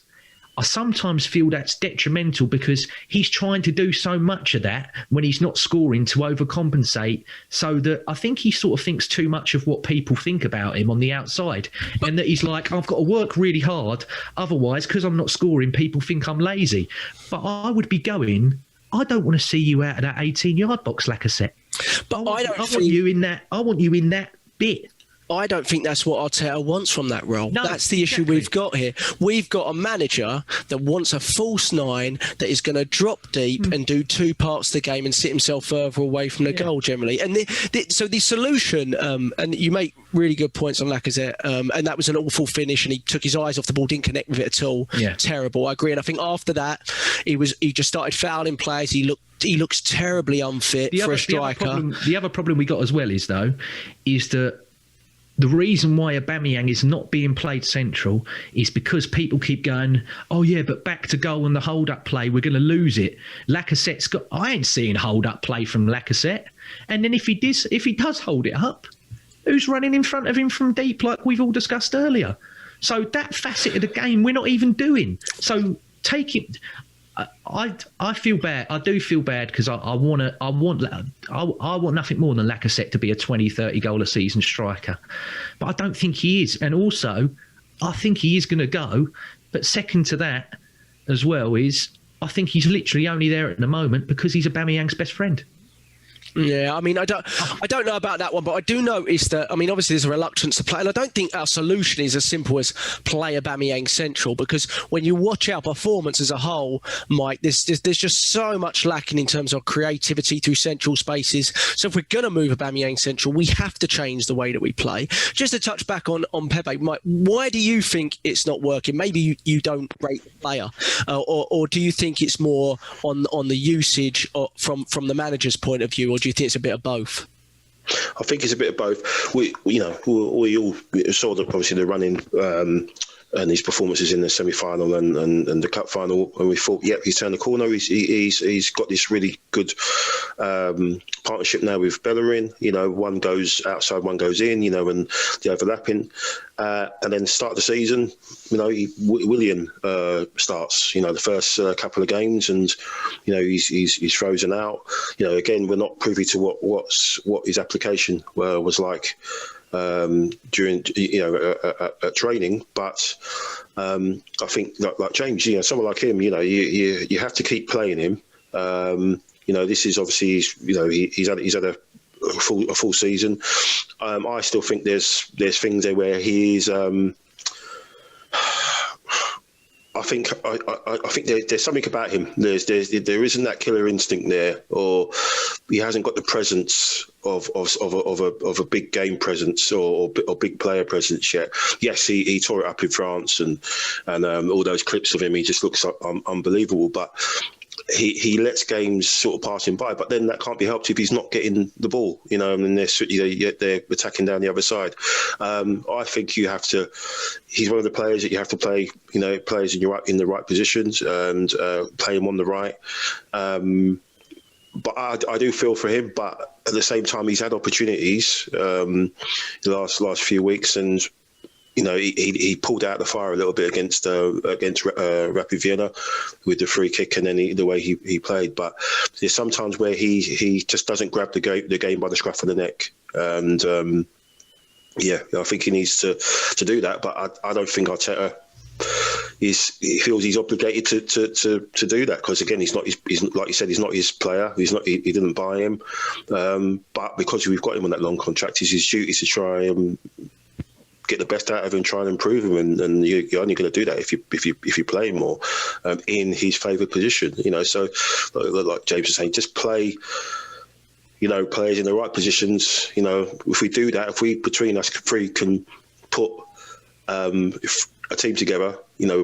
I sometimes feel that's detrimental because he's trying to do so much of that when he's not scoring to overcompensate, so that I think he sort of thinks too much of what people think about him on the outside, and that he's like, I've got to work really hard, otherwise, because I'm not scoring, people think I'm lazy. But I would be going I don't want to see you out of that 18-yard box, Lacazette. But I want you in that. I want you in that bit. I don't think that's what Arteta wants from that role. No, that's the issue we've got here. We've got a manager that wants a false nine that is going to drop deep and do 2 parts of the game and sit himself further away from the goal generally. And so the solution, and you make really good points on Lacazette, and that was an awful finish, and he took his eyes off the ball, didn't connect with it at all. Yeah. Terrible. I agree. And I think after that, he just started fouling players. He looks terribly unfit for a striker. The other problem we got as well is that the reason why Aubameyang is not being played central is because people keep going, oh yeah, but back to goal and the hold-up play, we're going to lose it. Lacazette's got. I ain't seeing hold-up play from Lacazette. And then if he does hold it up, who's running in front of him from deep, like we've all discussed earlier? So that facet of the game we're not even doing. So take it. I feel bad. I do feel bad because I want nothing more than Lacazette to be a 20-30 goal a season striker, but I don't think he is. And also, I think he is going to go. But second to that, as well, is I think he's literally only there at the moment because he's Aubameyang's best friend. Yeah, I mean, I don't know about that one, but I do notice that, I mean, obviously there's a reluctance to play, and I don't think our solution is as simple as play Aubameyang central, because when you watch our performance as a whole, Mike, there's just so much lacking in terms of creativity through central spaces. So if we're going to move Aubameyang central, we have to change the way that we play. Just to touch back on Pepe, Mike, why do you think it's not working? Maybe you don't rate the player, or do you think it's more on the usage from the manager's point of view, or do you think it's a bit of both? I think it's a bit of both. We all saw that obviously the running and his performances in the semi-final and the cup final, and we thought, yep, he's turned the corner. He's got this really good partnership now with Bellerin. One goes outside, one goes in. And the overlapping. And then start of the season, Willian starts. The first couple of games, and he's frozen out. Again, we're not privy to what his application was like during at training, but I think like James, someone like him, you have to keep playing him. This is obviously he's had a full season. I still think there's things there where he's. I think there's something about him. There isn't that killer instinct there, or he hasn't got the presence of a big game presence or big player presence yet. Yes, he tore it up in France, and all those clips of him, he just looks unbelievable. But he lets games sort of pass him by, but then that can't be helped if he's not getting the ball, and they're attacking down the other side. I think you have to. He's one of the players that you have to play. Players in the right positions and play him on the right. But I do feel for him. But at the same time, he's had opportunities the last few weeks, and. He pulled out the fire a little bit against Rapid Vienna with the free kick, and then the way he played. But there's sometimes where he just doesn't grab the game by the scruff of the neck, and I think he needs to do that. But I don't think Arteta he feels he's obligated to do that, because again, he's like you said, he's not his player. He didn't buy him, but because we've got him on that long contract, it's his duty to try and get the best out of him, try and improve him, and you're only going to do that if you play him more in his favoured position. So like James was saying, just play. Players in the right positions. If we do that, if we between us three can put a team together,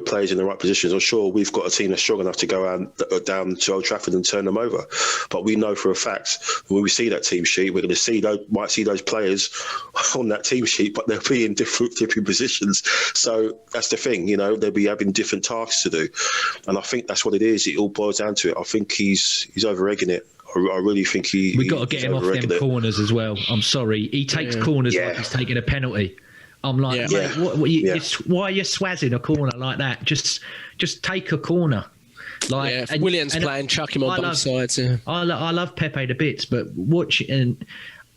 players in the right positions, I'm sure we've got a team that's strong enough to go down to Old Trafford and turn them over. But we know for a fact when we see that team sheet, we're going to might see those players on that team sheet, but they'll be in different positions. So that's the thing, they'll be having different tasks to do, and I think that's what it is. It all boils down to it. I think he's over-egging it. I really think we got to get him off them corners as well. I'm sorry, he takes corners like he's taking a penalty. I'm like, mate, why are you swazzing a corner like that? Just take a corner. If William's playing, chuck him on both sides. Yeah. I love Pepe to bits, but watch and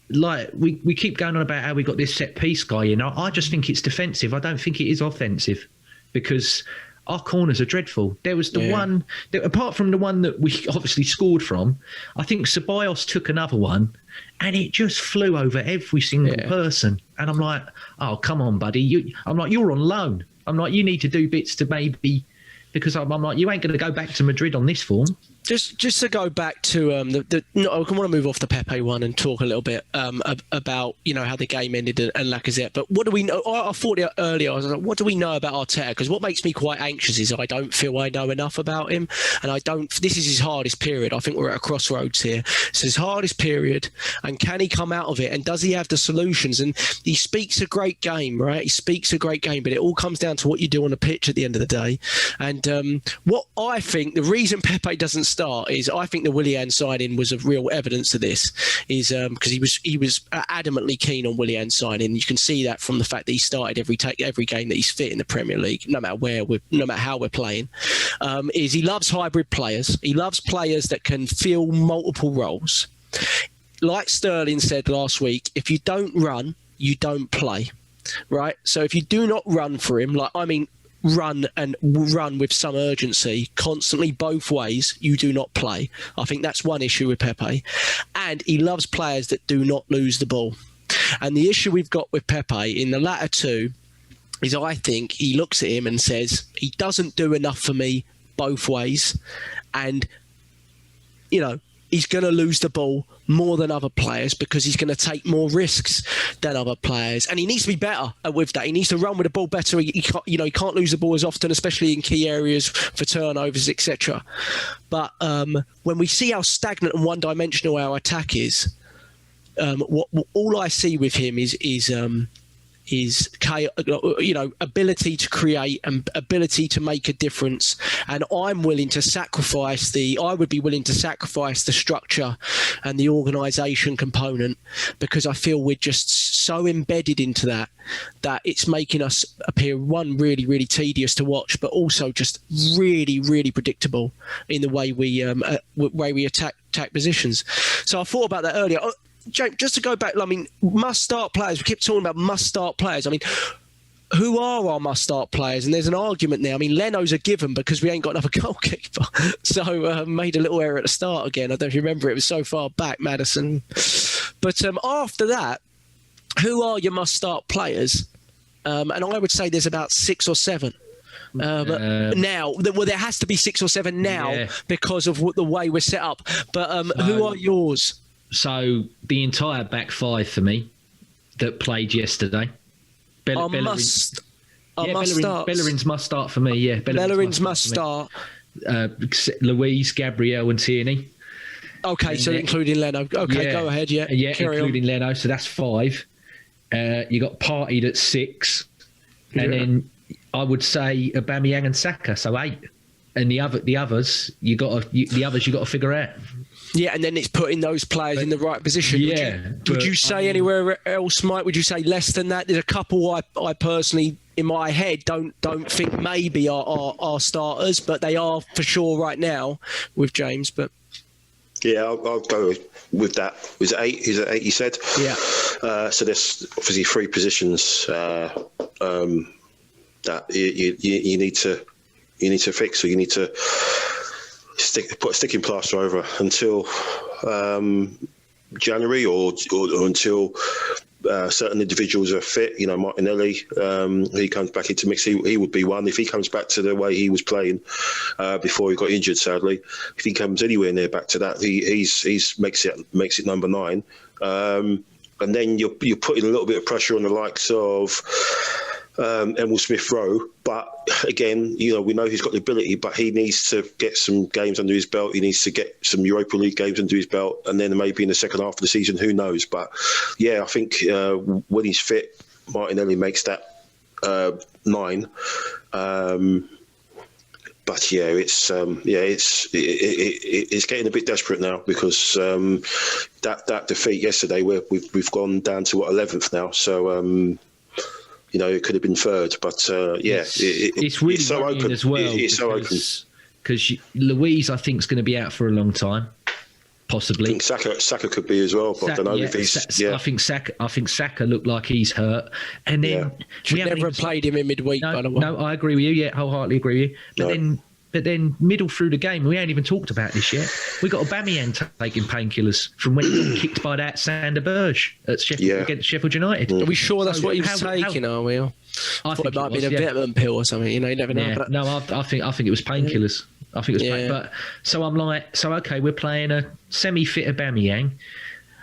we keep going on about how we got this set piece guy in. I just think it's defensive. I don't think it is offensive, because our corners are dreadful. There was the one, apart from the one that we obviously scored from, I think Ceballos took another one and it just flew over every single person. And I'm like, oh, come on, buddy. I'm like, you're on loan. I'm like, you need to do bits to maybe, because I'm like, you ain't going to go back to Madrid on this form. Just to go back to I want to move off the Pepe one and talk a little bit about how the game ended and Lacazette. But what do we know? I thought it earlier. I was like, what do we know about Arteta? Because what makes me quite anxious is I don't feel I know enough about him, and I don't. This is his hardest period. I think we're at a crossroads here. It's his hardest period, and can he come out of it? And does he have the solutions? And he speaks a great game, right? He speaks a great game, but it all comes down to what you do on the pitch at the end of the day. And what I think the reason Pepe doesn't start is I think the Willian signing was of real evidence of this, is because he was adamantly keen on Willian signing. You can see that from the fact that he started every game that he's fit in the Premier League, no matter how we're playing. Is he loves hybrid players. He loves players that can fill multiple roles. Like Sterling said last week, if you don't run, you don't play, right? So if you do not run for him, run with some urgency constantly both ways, you do not play. I think that's one issue with Pepe. And he loves players that do not lose the ball. And the issue we've got with Pepe in the latter two is I think he looks at him and says, he doesn't do enough for me both ways. And, he's going to lose the ball more than other players because he's going to take more risks than other players, and he needs to be better with that. He needs to run with the ball better. He can't lose the ball as often, especially in key areas for turnovers, etc. But when we see how stagnant and one-dimensional our attack is, all I see with him is ability to create and ability to make a difference. And I would be willing to sacrifice the structure and the organisation component, because I feel we're just so embedded into that it's making us appear, one, really, really tedious to watch, but also just really, really predictable in the way we attack positions. So I thought about that earlier. James, just to go back, must-start players. We keep talking about must-start players. Who are our must-start players? And there's an argument there. Leno's a given because we ain't got another goalkeeper. So made a little error at the start again. I don't know if you remember, it was so far back, Maddison. But after that, who are your must-start players? And I would say there's about 6 or 7. Now, there has to be 6 or 7 now because of the way we're set up. But who are yours? So the entire back five for me that played yesterday. Bellerin's must start for me. Yeah, Bellerin's must start. Luiz, Gabriel, and Tierney. Okay, so including Leno. Okay, go ahead. Yeah, including Leno. So that's 5. You got Partey at 6, and then I would say Aubameyang and Saka. So 8, and the others you got to figure out. Yeah, and then it's putting those players in the right position. Yeah. Would you say anywhere else, Mike? Would you say less than that? There's a couple I personally, in my head, don't think maybe are starters, but they are for sure right now with James. But yeah, I'll go with that. Was it 8? Is it 8 you said? Yeah. So there's obviously 3 positions that you need to fix, or you need to put a sticking plaster over until January, or until certain individuals are fit. Martinelli, he comes back into mix. He would be one if he comes back to the way he was playing before he got injured. Sadly, if he comes anywhere near back to that, he's makes it number 9. And then you're putting a little bit of pressure on the likes of Emil Smith-Rowe, but again, we know he's got the ability, but he needs to get some games under his belt. He needs to get some Europa League games under his belt, and then maybe in the second half of the season, who knows? But yeah, I think when he's fit, Martinelli makes that 9. But yeah, it's getting a bit desperate now, because that defeat yesterday, we've gone down to 11th now, so. It could have been 3rd, but it's really so open as well. It's so open because Luiz, I think, is going to be out for a long time. possibly. I think Saka could be as well, but I don't know if he's. I think Saka looked like he's hurt, and then we never played him in midweek. No, by the way. No, I agree with you. Yeah, wholeheartedly agree with you. But then middle through the game, we ain't even talked about this yet. We got Aubameyang taking painkillers from when he got kicked by that Sander Berge at against Sheffield United. Are we sure that's what he was taking? Are we? I thought it might be a vitamin pill or something. You never know. Yeah. No, I think it was painkillers. I think it was but so I'm like, okay, we're playing a semi-fit Aubameyang.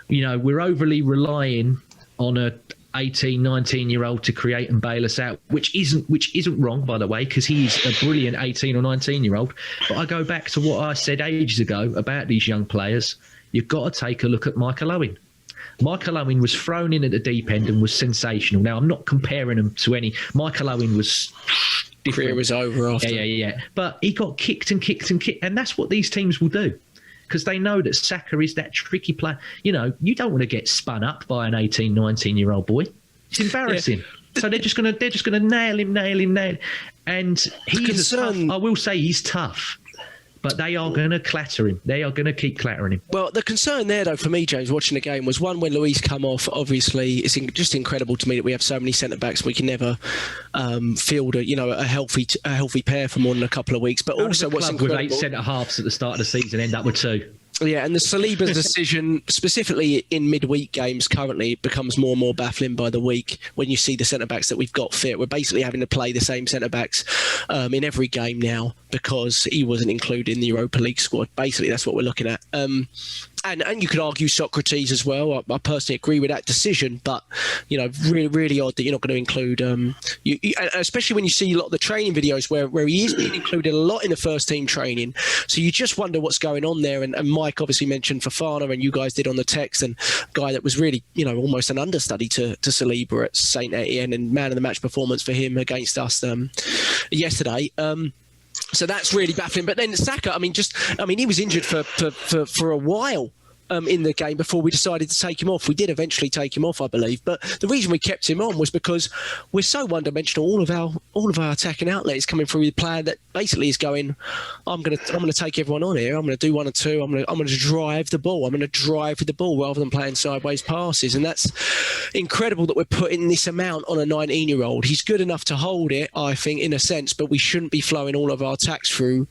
We're overly relying on a 18, 19-year-old to create and bail us out, which isn't wrong, by the way, because he's a brilliant 18 or 19-year-old. But I go back to what I said ages ago about these young players. You've got to take a look at Michael Owen. Michael Owen was thrown in at the deep end and was sensational. Now, I'm not comparing him to any. Michael Owen was different. Career was over after. Yeah. But he got kicked and kicked and kicked, and that's what these teams will do. Because they know that Saka is that tricky player. You don't want to get spun up by an 18, 19-year-old boy. It's embarrassing. So they're just gonna nail him. And he's tough. I will say he's tough. But they are going to clatter him. They are going to keep clattering him. Well, the concern there, though, for me, James, watching the game was one when Luis come off. Obviously, it's just incredible to me that we have so many centre backs. We can never field a healthy pair for more than a couple of weeks. But also, what's incredible with 8 centre halves at the start of the season, end up with 2. Yeah, and the Saliba's decision, specifically in midweek games currently, becomes more and more baffling by the week when you see the centre-backs that we've got fit. We're basically having to play the same centre-backs in every game now because he wasn't included in the Europa League squad. Basically, that's what we're looking at. And you could argue Socrates as well. I personally agree with that decision, but really, really odd that you're not going to include. Especially when you see a lot of the training videos where he is being included a lot in the first team training. So you just wonder what's going on there. And Mike obviously mentioned Fofana, and you guys did on the text, and a guy that was really almost an understudy to Saliba at Saint Etienne, and man of the match performance for him against us yesterday. So that's really baffling. But then Saka, he was injured for a while in the game before we decided to take him off. We did eventually take him off, I believe. But the reason we kept him on was because we're so one-dimensional. All of our attacking outlets coming through the plan that basically is going, I'm going to take everyone on here. I'm going to do 1 or 2. I'm going to drive the ball. I'm going to drive with the ball rather than playing sideways passes. And that's incredible that we're putting this amount on a 19-year-old. He's good enough to hold it, I think, in a sense, but we shouldn't be flowing all of our attacks through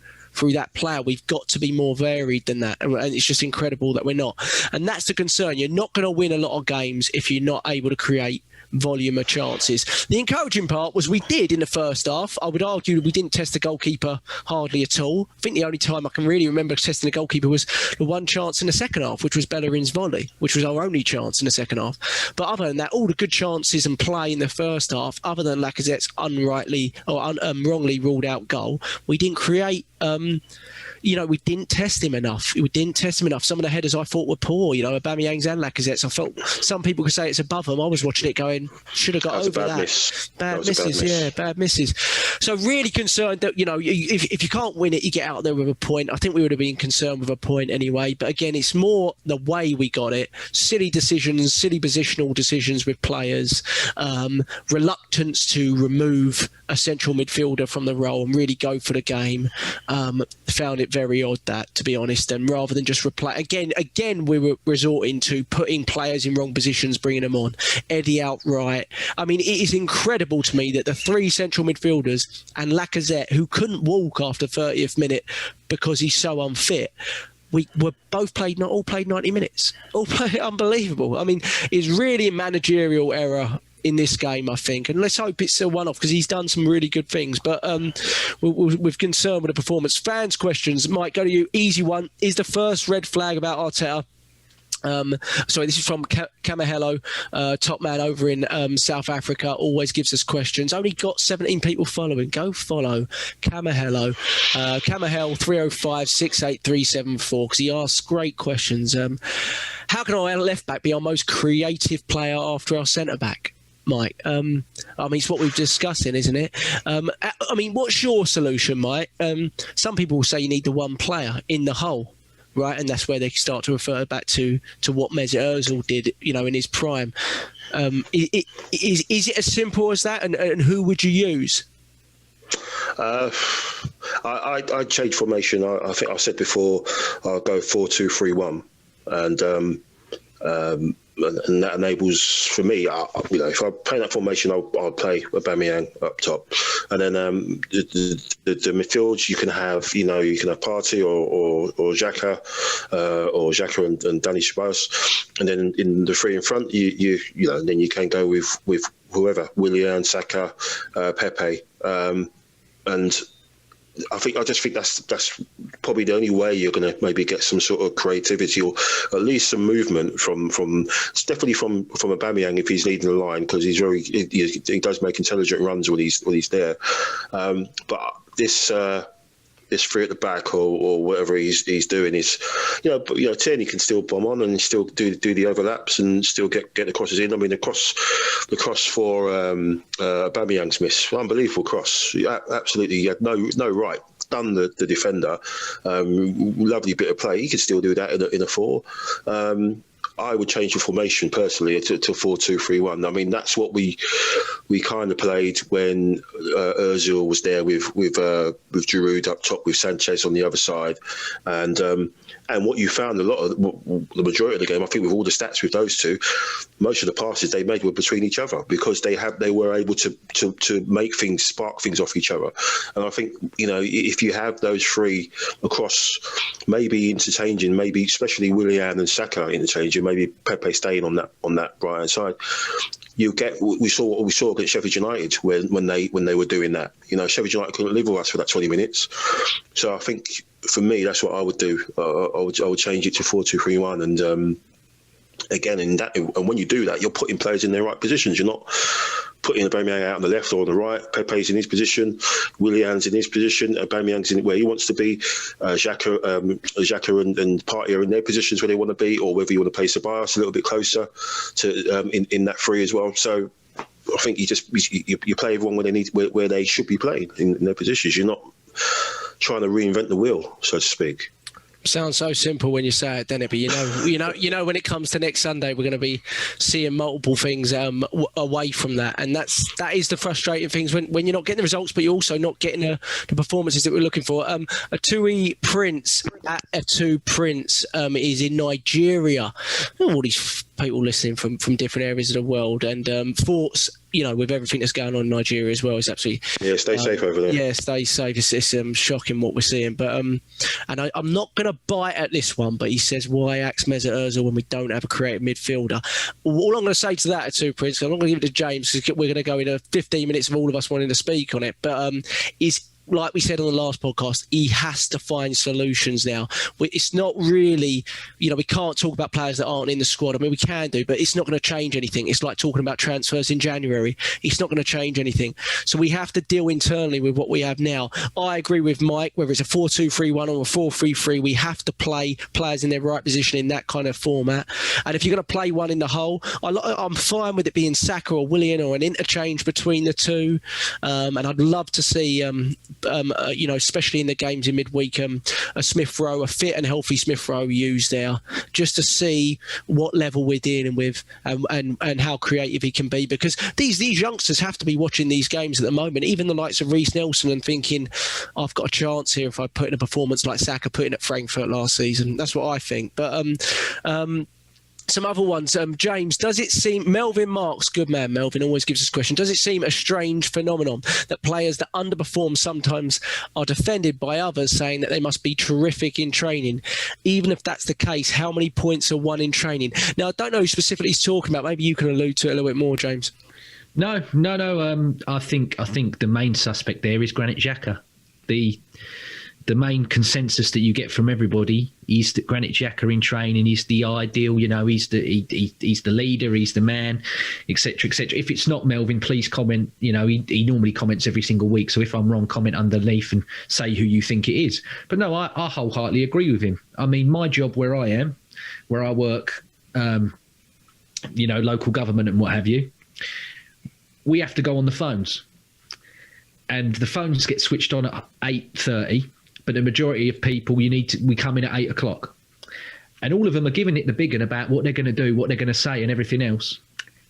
that player. We've got to be more varied than that, and it's just incredible that we're not. And that's the concern. You're not going to win a lot of games if you're not able to create volume of chances. The encouraging part was we did in the first half. I would argue we didn't test the goalkeeper hardly at all. I think the only time I can really remember testing the goalkeeper was the one chance in the second half, which was Bellerin's volley, which was our only chance in the second half. But other than that, all the good chances and play in the first half, other than Lacazette's wrongly ruled out goal, we didn't create. We didn't test him enough. Some of the headers I thought were poor. Aubameyang's and Lacazette's. I felt some people could say it's above them. I was watching it going, should have got over that. Bad misses. So really concerned that, if you can't win it, you get out there with a point. I think we would have been concerned with a point anyway. But again, it's more the way we got it. Silly decisions, silly positional decisions with players, reluctance to remove a central midfielder from the role and really go for the game. Found it very odd that, to be honest, and rather than just replay again we were resorting to putting players in wrong positions, bringing them on. Eddie outright. It is incredible to me that the 3 central midfielders and Lacazette, who couldn't walk after 30th minute because he's so unfit, we were both not all played 90 minutes. Unbelievable. It's really a managerial error in this game, I think, and let's hope it's a one-off because he's done some really good things. But we're concerned with the performance. Fans' questions, Mike, go to you. Easy one. Is the first red flag about Arteta? Sorry, this is from Kamahelo, top man over in South Africa. Always gives us questions. Only got 17 people following. Go follow Kamahelo. Kamahel 305-68374 because he asks great questions. How can our left back be our most creative player after our centre back? Mike, it's what we've discussed, isn't it? What's your solution, Mike? Some people will say you need the one player in the whole, right? And that's where they start to refer back to what Mesut Ozil did, in his prime. Is it as simple as that? And who would you use? I'd change formation. I think I said before, I'll go 4-2-3-1. and that enables, for me, if I play that formation, I'll play Aubameyang up top, and then the midfields you can have Partey or Xhaka, or Xhaka and Danny Ceballos, and then in the three in front, then you can go with whoever, Willian, Saka, Pepe, and I just think that's probably the only way you're going to maybe get some sort of creativity or at least some movement from it's definitely from Aubameyang if he's leading the line, because he does make intelligent runs when he's there. But this three at the back or whatever he's doing is, Tierney can still bomb on and still do the overlaps and still get the crosses in. I mean, the cross for Aubameyang's miss, unbelievable cross. Absolutely, he had no right. Done the defender. Lovely bit of play. He could still do that in a 4. I would change the formation personally to 4-2-3-1. I mean, that's what we kind of played when Ozil was there with Giroud up top, with Sanchez on the other side, and what you found the majority of the game, I think, with all the stats with those two, most of the passes they made were between each other because they were able to make things, spark things off each other. And I think, if you have those three across, maybe interchanging, maybe especially Willian and Saka interchanging, maybe Pepe staying on that right hand side, you get what we saw against Sheffield United when they were doing that. Sheffield United couldn't live with us for that 20 minutes. So I think for me, that's what I would do. I would change it to 4-2-3-1, and again, and when you do that, you're putting players in their right positions. You're not putting Aubameyang out on the left or on the right. Pepe's in his position, Willian's in his position, Aubameyang's in where he wants to be. Xhaka and Partey are in their positions where they want to be, or whether you want to play Ceballos a little bit closer to in that 3 as well. So I think you play everyone where they should be playing in their positions. You're not trying to reinvent the wheel, so to speak. Sounds so simple when you say it, doesn't it? But you know, when it comes to next Sunday, we're going to be seeing multiple things away from that, and that is the frustrating things when you're not getting the results, but you're also not getting the performances that we're looking for. Atui Prince at Atu Prince is in Nigeria. All these people listening from different areas of the world, and thoughts. With everything that's going on in Nigeria as well, it's absolutely stay safe over there. Yeah, stay safe. It's shocking what we're seeing, but and I'm not going to bite at this one. But he says, "Why axe Mesut Ozil when we don't have a creative midfielder?" All I'm going to say to that, to Prince, I'm not going to give it to James because we're going to go into 15 minutes of all of us wanting to speak on it. But is. Like we said on the last podcast, he has to find solutions now. It's not really, we can't talk about players that aren't in the squad. I mean, we can do, but it's not going to change anything. It's like talking about transfers in January. It's not going to change anything. So we have to deal internally with what we have now. I agree with Mike, whether it's a 4-2-3-1 or a 4-3-3, we have to play players in their right position in that kind of format. And if you're going to play one in the hole, I'm fine with it being Saka or Willian or an interchange between the two. And I'd love to see... especially in the games in midweek, a Smith Rowe, a fit and healthy Smith Rowe used there, just to see what level we're dealing with and how creative he can be. Because these youngsters have to be watching these games at the moment, even the likes of Reece Nelson, and thinking, I've got a chance here if I put in a performance like Saka put in at Frankfurt last season. That's what I think. But some other ones. James, does it seem... Melvin Marks, good man, Melvin, always gives us a question. Does it seem a strange phenomenon that players that underperform sometimes are defended by others saying that they must be terrific in training? Even if that's the case, how many points are won in training? Now, I don't know who specifically he's talking about. Maybe you can allude to it a little bit more, James. No. I think the main suspect there is Granit Xhaka. The main consensus that you get from everybody is that Granit Xhaka in training is the ideal. He's the leader, he's the man, etc., etc. If it's not, Melvin, please comment. He normally comments every single week, so if I'm wrong, comment underneath and say who you think it is. But no, I wholeheartedly agree with him. I mean, my job where I work, local government and what have you, we have to go on the phones, and the phones get switched on at 8:30. But the majority of people, we come in at 8 o'clock. And all of them are giving it the big one about what they're going to do, what they're going to say and everything else.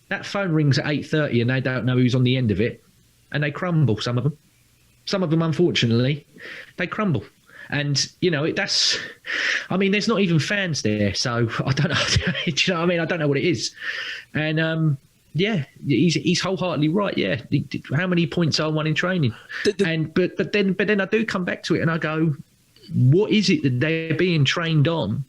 That phone rings at 8:30 and they don't know who's on the end of it. And they crumble, some of them. Some of them, unfortunately, they crumble. And, there's not even fans there. So I don't know. Do you know what I mean? I don't know what it is. And, he's wholeheartedly right. Yeah. How many points are won in training? But then I do come back to it and I go, what is it that they're being trained on?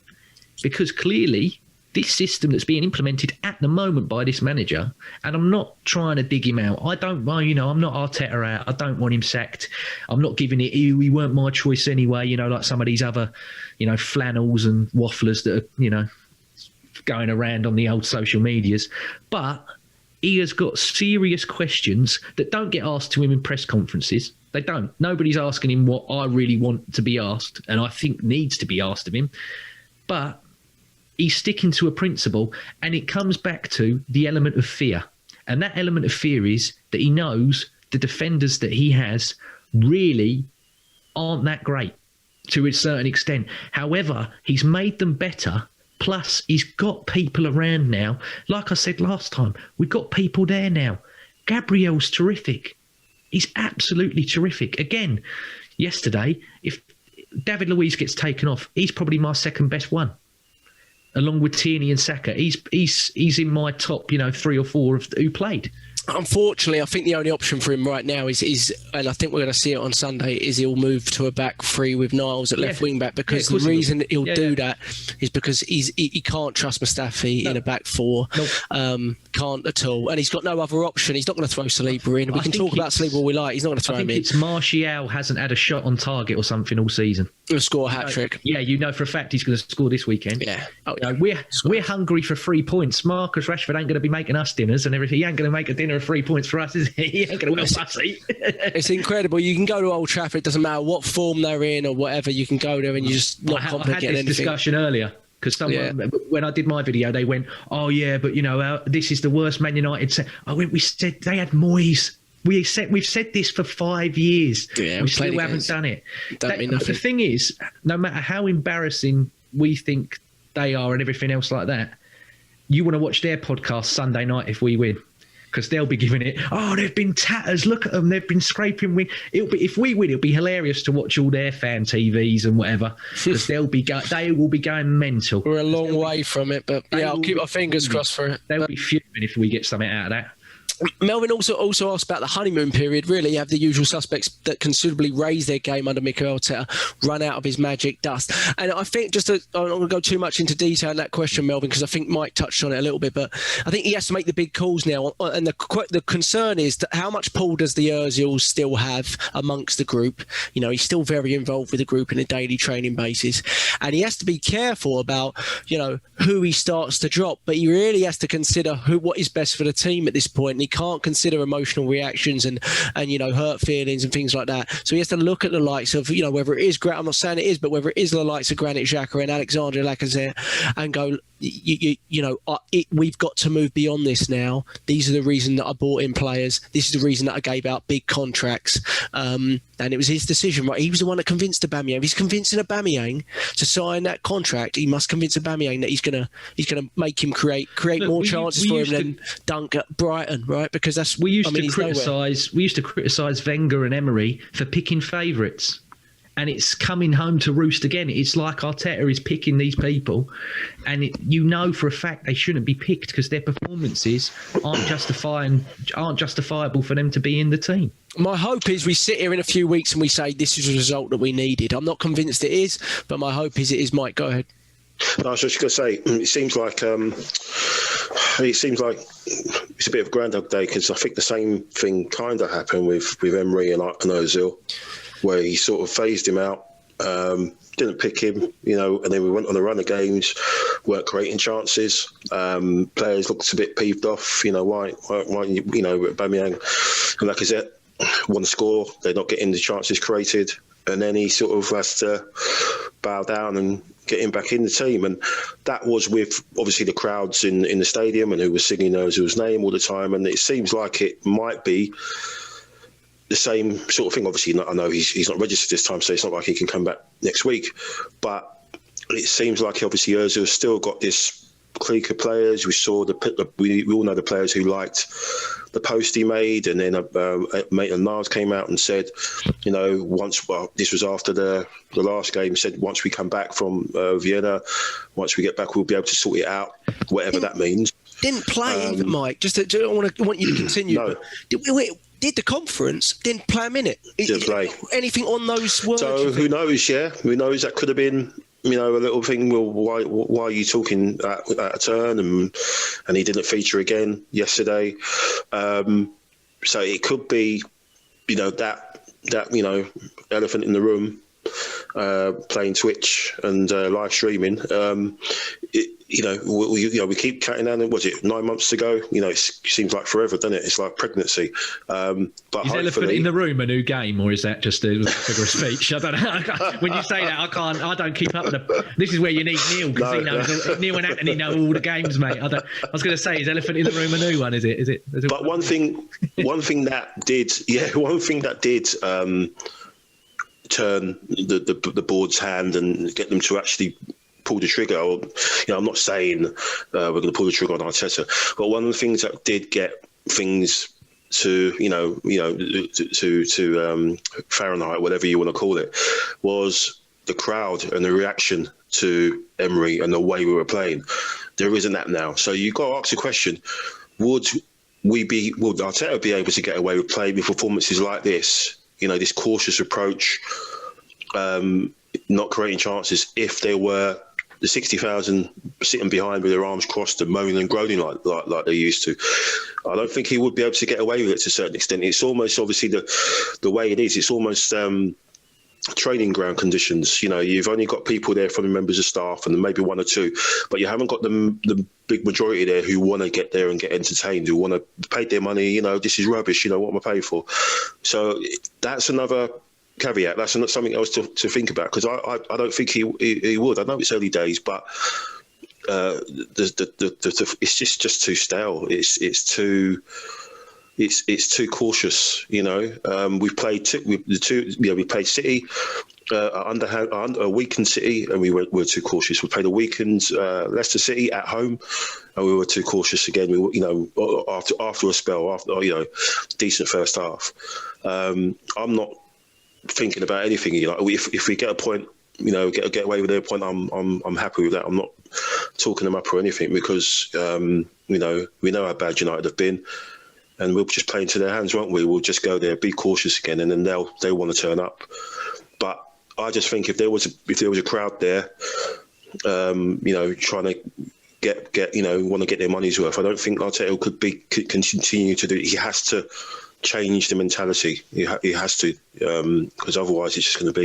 Because clearly this system that's being implemented at the moment by this manager, and I'm not trying to dig him out. I'm not Arteta out. I don't want him sacked. I'm not giving it, he weren't my choice anyway, like some of these other, flannels and wafflers that are, going around on the old social medias. But he has got serious questions that don't get asked to him in press conferences. They don't. Nobody's asking him what I really want to be asked, and I think needs to be asked of him. But he's sticking to a principle, and it comes back to the element of fear. And that element of fear is that he knows the defenders that he has really aren't that great to a certain extent. However, he's made them better. Plus, he's got people around now. Like I said last time, we've got people there now. Gabriel's terrific. He's absolutely terrific. Again, yesterday, if David Luiz gets taken off, he's probably my second best one, along with Tierney and Saka. He's in my top, 3 or 4 of who played. Unfortunately, I think the only option for him right now is, and I think we're going to see it on Sunday, is he'll move to a back 3 with Niles at left wing back, because the reason he'll do that is because he can't trust Mustafi in a back 4. Nope. Can't at all. And he's got no other option. He's not going to throw Saliba in. We can talk about Saliba all we like. He's not going to throw him in. It's Martial hasn't had a shot on target or something all season. He'll score a hat-trick. For a fact he's going to score this weekend. Yeah. We're hungry for 3 points. Marcus Rashford ain't going to be making us dinners and everything. He ain't going to make a dinner of 3 points for us, is he? He ain't going to help us eat. It's incredible. You can go to Old Trafford. It doesn't matter what form they're in or whatever. You can go there and you just not complicate anything. I had this discussion earlier. Because when I did my video, they went, "Oh yeah, but this is the worst Man United." We said they had Moyes. We've said this for 5 years. Yeah, we still haven't done it. Don't mean nothing. The thing is, no matter how embarrassing we think they are and everything else like that, you want to watch their podcast Sunday night if we win. Because they'll be giving it, they've been tatters, look at them, they've been scraping win. If we win, it'll be hilarious to watch all their fan TVs and whatever, because they will be going mental. We're a long way from it, but I'll keep my fingers crossed for it. They'll be fuming if we get something out of that. Melvin also asked about the honeymoon period. Really, you have the usual suspects that considerably raise their game under Mikel Arteta, run out of his magic dust. And I think I'm not going to go too much into detail in that question, Melvin, because I think Mike touched on it a little bit. But I think he has to make the big calls now. And the concern is that how much pull does the Ozils still have amongst the group? He's still very involved with the group on a daily training basis. And he has to be careful about, who he starts to drop. But he really has to consider what is best for the team at this point. And he can't consider emotional reactions and hurt feelings and things like that. So he has to look at the likes of whether it is I'm not saying it is, but whether it is the likes of Granit Xhaka and Alexandre Lacazette, and go, we've got to move beyond this now. These are the reason that I brought in players. This is the reason that I gave out big contracts. And it was his decision, right? He was the one that convinced Aubameyang. If he's convincing Aubameyang to sign that contract, he must convince Aubameyang that he's gonna make him create more chances for him than dunk at Brighton, right? Because that's we used to criticize Wenger and Emery for picking favourites. And it's coming home to roost again. It's like Arteta is picking these people, and for a fact they shouldn't be picked because their performances aren't justifiable for them to be in the team. My hope is we sit here in a few weeks and we say this is the result that we needed. I'm not convinced it is, but my hope is it is. Mike, go ahead. No, I was just going to say, it seems like it's a bit of a Groundhog Day, because I think the same thing kind of happened with Emery and Ozil, where he sort of phased him out, didn't pick him, and then we went on a run of games, weren't creating chances. Players looked a bit peeved off, why Aubameyang and Lacazette want to score, they're not getting the chances created, and then he sort of has to bow down and get him back in the team. And that was with obviously the crowds in the stadium and who was singing Ozil's name all the time, and it seems like it might be the same sort of thing. Obviously, I know he's not registered this time, so it's not like he can come back next week. But it seems like obviously Ozil's still got this clique of players. We saw we all know the players who liked the post he made, and then Maitland Niles came out and said, this was after the last game, said once we come back from Vienna, once we get back, we'll be able to sort it out, whatever that means. Didn't play either, Mike. Just I want you to continue. No. Did the conference, didn't play a minute. Didn't play. Anything on those words? So who knows, Who knows, that could have been, a little thing. Well, why are you talking at a turn? And he didn't feature again yesterday. So it could be, that elephant in the room, playing Twitch and live streaming. We keep counting down. Was it 9 months to go? It seems like forever, doesn't it? It's like pregnancy. But is elephant in the room a new game, or is that just a figure of speech? I don't know. When you say that, I don't keep up with this is where you need Neil, because he knows. Neil and Anthony know all the games, mate. I was going to say, is elephant in the room a new one? Is it? But one thing that did turn the board's hand and get them to actually pull the trigger. I'm not saying we're going to pull the trigger on Arteta, but one of the things that did get things to Fahrenheit, whatever you want to call it, was the crowd and the reaction to Emery and the way we were playing. There isn't that now. So you've got to ask the question: would Arteta be able to get away with playing with performances like this? This cautious approach, not creating chances, if there were the 60,000 sitting behind with their arms crossed and moaning and groaning like they used to. I don't think he would be able to get away with it to a certain extent. It's almost, obviously, the way it is, it's almost training ground conditions. You've only got people there from the members of staff and maybe one or two, but you haven't got the big majority there who want to get there and get entertained, who want to pay their money. This is rubbish. What am I paying for? So that's another caveat. That's not something else to think about, because I don't think he would. I know it's early days, but it's just too stale. It's too cautious. We played City, a weakened City, and we were too cautious. We played a weakened Leicester City at home, and we were too cautious again. After a spell, after decent first half. I'm not thinking about anything. If we get a point, get away with a point, I'm happy with that. I'm not talking them up or anything, because we know how bad United have been. And we'll just play into their hands, won't we? We'll just go there, be cautious again, and then they want to turn up. But I just think if there was a crowd there, trying to want to get their money's worth, I don't think Arteta could continue to do it. He has to change the mentality. He has to, because otherwise it's just going to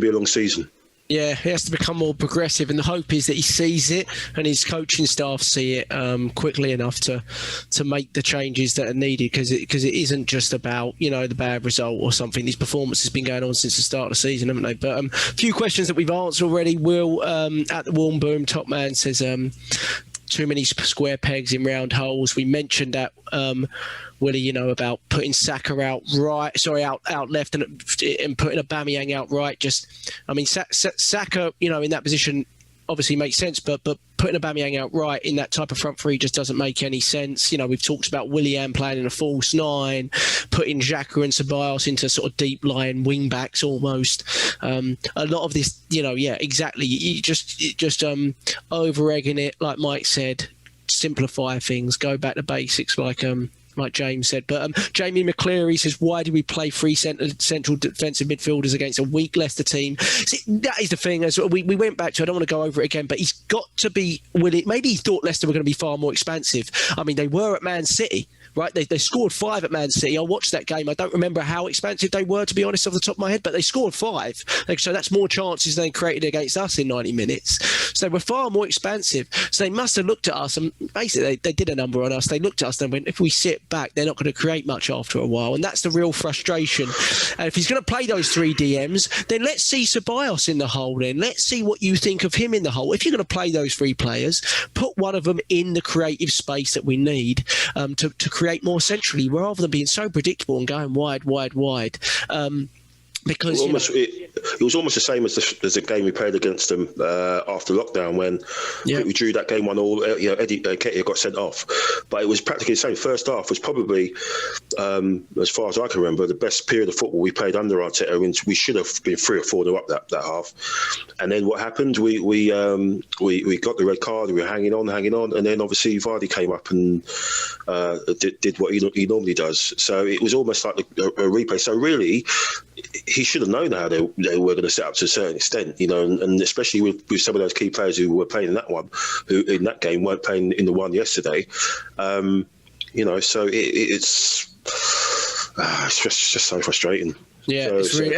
be a long season. Yeah, he has to become more progressive, and the hope is that he sees it and his coaching staff see it quickly enough to make the changes that are needed, because it isn't just about the bad result or something. These performances have been going on since the start of the season, haven't they? But a few questions that we've answered already. Will at the Warm Boom Top Man says too many square pegs in round holes. We mentioned that, Willie, about putting Saka out left and putting Aubameyang out right. Saka, in that position obviously makes sense, but putting Aubameyang out right in that type of front three just doesn't make any sense. We've talked about Willian playing in a false nine, putting Xhaka and Ceballos into sort of deep lying wing backs almost. A lot of this, exactly. You just over-egging it, like Mike said. Simplify things, go back to basics, like James said. But Jamie McCleary says, why do we play three central defensive midfielders against a weak Leicester team? See, that is the thing. As we went back to, I don't want to go over it again, but he's got to be willing. Maybe he thought Leicester were going to be far more expansive. I mean, they were at Man City, right? They scored 5 at Man City. I watched that game. I don't remember how expansive they were, to be honest, off the top of my head, but they scored 5. So that's more chances than they created against us in 90 minutes. So they were far more expansive. So they must have looked at us, and basically they did a number on us. They looked at us and went, if we sit back, they're not going to create much after a while. And that's the real frustration. And if he's going to play those 3 DMs, then let's see Ceballos in the hole then. Let's see what you think of him in the hole. If you're going to play those 3 players, put one of them in the creative space that we need to create more centrally, rather than being so predictable and going wide. Because it was almost the same as the game we played against them after lockdown when we drew that game 1-1. Eddie Nketiah got sent off, but it was practically the same. First half was probably, as far as I can remember, the best period of football we played under Arteta. And we should have been 3 or 4 up that half. And then what happened? We got the red card. We were hanging on, and then obviously Vardy came up and did what he normally does. So it was almost like a replay. So really, he should have known how they were going to set up to a certain extent, and especially with some of those key players who were playing in that one, who in that game weren't playing in the one yesterday. So it's just so frustrating. Yeah, it's really,